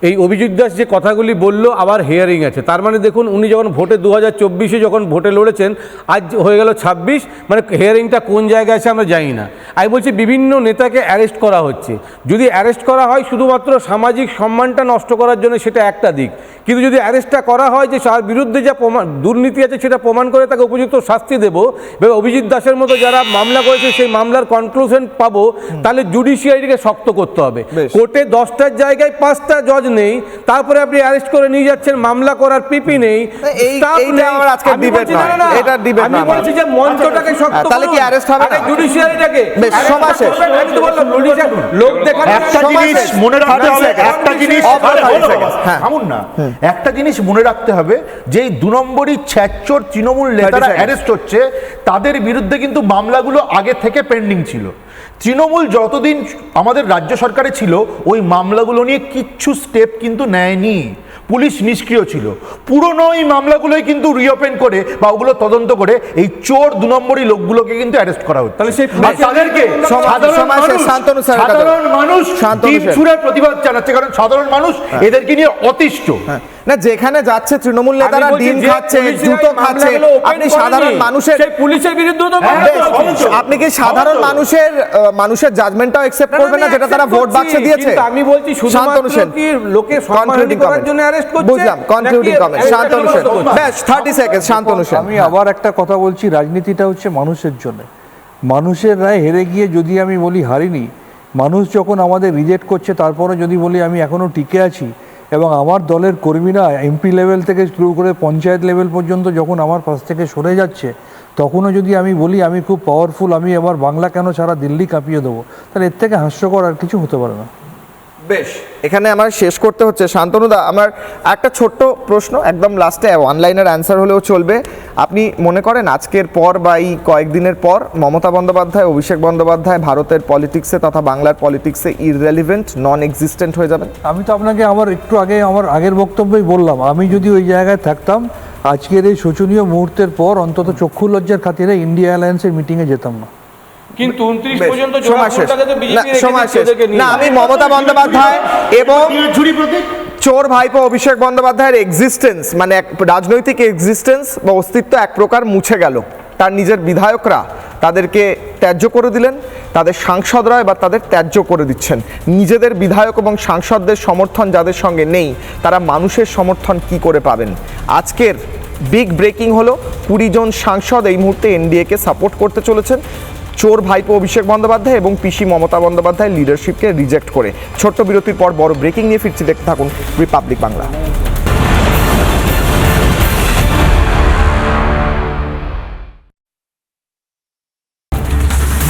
এই অভিজিৎ দাস যে কথাগুলি বলল, আবার হিয়ারিং আছে, তার মানে দেখুন উনি যখন ভোটে 2024-এ যখন ভোটে লড়েছেন, আজ হয়ে গেল 26, মানে হিয়ারিংটা কোন জায়গায় আছে আমরা জানি না। আমি বলছি বিভিন্ন নেতাকে অ্যারেস্ট করা হচ্ছে। যদি অ্যারেস্ট করা হয় শুধুমাত্র সামাজিক সম্মানটা নষ্ট করার জন্য, সেটা একটা দিক, কিন্তু যদি অ্যারেস্টটা করা হয় যে তার বিরুদ্ধে যা দুর্নীতি আছে সেটা প্রমাণ করে তাকে উপযুক্ত শাস্তি দেবো, এবং অভিজিৎ দাসের মতো যারা মামলা করেছে সেই মামলার কনক্লুশন পাবো, তাহলে জুডিশিয়ারিকে শক্ত করতে হবে। কোর্টে 10টার জায়গায় 5টা জজ নেই, তারপরে আপনি অ্যারেস্ট করে নিয়ে যাচ্ছেন, মামলা করার পিপি নেই। আমি বলছি যে মঞ্চটাকে শক্ত, তাহলে কি অ্যারেস্ট হবে না? জুডিশিয়ারিটাকে লোক দেখা। একটা জিনিস মনে রাখতে হবে, একটা জিনিস থামুন না, একটা জিনিস মনে রাখতে হবে যে এই 2 নম্বরই ছ্যাচর তৃণমূল নেতারা অ্যারেস্ট হচ্ছে, তাদের বিরুদ্ধে কিন্তু মামলাগুলো আগে থেকে পেন্ডিং ছিল। তৃণমূল যতদিন আমাদের রাজ্য সরকারে ছিল, ওই মামলাগুলো নিয়ে কিচ্ছু স্টেপ কিন্তু নেয়নি। পুলিশ নিষ্ক্রিয় ছিল। পুরনো এই মামলাগুলোই কিন্তু রিওপেন করে বা ওগুলো তদন্ত করে এই চোর 2 নম্বরই লোকগুলোকে কিন্তু অ্যারেস্ট করা হচ্ছে। তাহলে সেই তাদেরকে সাধারণ মানুষ ছুড়ে প্রতিবাদ জানাচ্ছে, কারণ সাধারণ মানুষ এদেরকে নিয়ে অতিষ্ঠ। না, যেখানে যাচ্ছে তৃণমূল নেতারা ডিম খাচ্ছে, জুতো খাচ্ছে, আপনি সাধারণ মানুষের পুলিশের বিরুদ্ধে আপনি কি সাধারণ মানুষের জাজমেন্টটাও অ্যাকসেপ্ট করবেন না, যেটা তারা ভোট বাক্সে দিয়েছে? আমি বলছি শুধুমাত্র কি লোকে সম্মানহানি করার জন্য অ্যারেস্ট করছে? বুঝলাম, কনক্লুডিং কমেন্ট শান্তনু সেন। বেশ, 30 সেকেন্ড শান্তনু সেন। আমি আবার একটা কথা বলছি, রাজনীতিটা হচ্ছে মানুষের জন্য। মানুষের রায় হেরে গিয়ে যদি আমি বলি হারিনি, মানুষ যখন আমাদের রিজেক্ট করছে, তারপরে যদি বলি আমি এখনো টিকে আছি, এবং আমার দলের কর্মীরা এমপি লেভেল থেকে শুরু করে পঞ্চায়েত লেভেল পর্যন্ত যখন আমার পাশ থেকে সরে যাচ্ছে, তখনও যদি আমি বলি আমি খুব পাওয়ারফুল, আমি এবার বাংলা কেন সারা দিল্লি কাঁপিয়ে দেবো, তাহলে এর থেকে হাস্যকর আর কিছু হতে পারে না। বেশ, এখানে আমার শেষ করতে হচ্ছে। শান্তনুদা, আমার একটা ছোট্ট প্রশ্ন, একদম লাস্টে অনলাইনের অ্যান্সার হলেও চলবে। আপনি মনে করেন আজকের পর বা এই কয়েকদিনের পর মমতা বন্দ্যোপাধ্যায়, অভিষেক বন্দ্যোপাধ্যায় ভারতের পলিটিক্সে তথা বাংলার পলিটিক্সে ইররেলিভেন্ট, নন এক্সিস্টেন্ট হয়ে যাবেন? আমি তো আপনাকে একটু আগে আমার আগের বক্তব্যই বললাম, আমি যদি ওই জায়গায় থাকতাম, আজকের এই শোচনীয় মুহূর্তের পর অন্তত চক্ষু লজ্জার খাতিরে ইন্ডিয়া অ্যালায়েন্সের মিটিংয়ে যেতাম না। কিন্তু 29 পর্যন্ত আমি মমতা বন্দ্যোপাধ্যায় এবং চোর ভাইপো অভিষেক বন্দ্যোপাধ্যায়ের এক্সিস্টেন্স, মানে এক রাজনৈতিক এক্সিস্টেন্স বা অস্তিত্ব এক প্রকার মুছে গেল। তার নিজের বিধায়করা তাদেরকে ত্যায্য করে দিলেন, তাদের সাংসদরা এবার তাদের ত্যায্য করে দিচ্ছেন। নিজেদের বিধায়ক এবং সাংসদদের সমর্থন যাদের সঙ্গে নেই, তারা মানুষের সমর্থন কি করে পাবেন? আজকের বিগ ব্রেকিং হলো 20 জন সাংসদ এই মুহূর্তে এনডিএকে সাপোর্ট করতে চলেছেন চোর ভাইপো অভিষেক বন্দ্যোপাধ্যায় এবং পিসি মমতা বন্দ্যোপাধ্যায় লিডারশিপকে রিজেক্ট করে। ছোট্ট বিরতির পর বড় ব্রেকিং নিয়ে ফিরছি, দেখতে থাকুন Republic Bangla.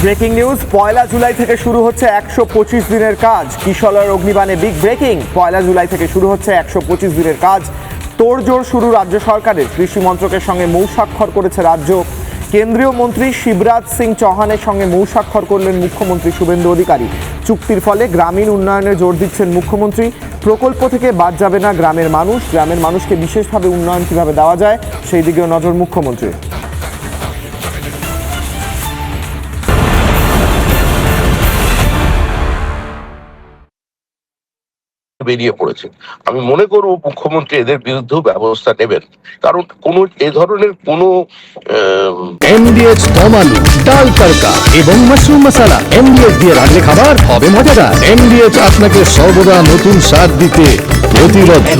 Breaking news, 1 July থেকে শুরু হচ্ছে 125 দিনের কাজ। কিশলয়ের অগ্নিবাণে বিগ ব্রেকিং, 1 জুলাই থেকে শুরু হচ্ছে 125 দিনের কাজ। তোড়জোড় শুরু রাজ্য সরকারের, কৃষি মন্ত্রকের সঙ্গে মৌ স্বাক্ষর করেছে রাজ্য। কেন্দ্রীয় মন্ত্রী শিবরাজ সিং চৌহানের সঙ্গে মৌস্বাক্ষর করলেন মুখ্যমন্ত্রী শুভেন্দু অধিকারী। চুক্তির ফলে গ্রামীণ উন্নয়নে জোর দিচ্ছেন মুখ্যমন্ত্রী। প্রকল্প থেকে বাদ যাবে না গ্রামের মানুষ, গ্রামের মানুষকে বিশেষভাবে উন্নয়ন কিভাবে দেওয়া যায় সেই দিকেও নজর মুখ্যমন্ত্রীর। বেরিয়ে পড়েছে। আমি মনে করব মুখ্যমন্ত্রী এদের বিরুদ্ধেও ব্যবস্থা নেবেন, কারণ কোন এ ধরনের কোনো এমডিএচ দম আলু, ডাল তড়কা এবং মাশরুম মশলা এমডিএচ দিয়ে রান্না খাবার হবে মজাদার। এমডিএচ আপনাকে সর্বদা নতুন স্বাদ দিতে প্রতিবদ্ধ।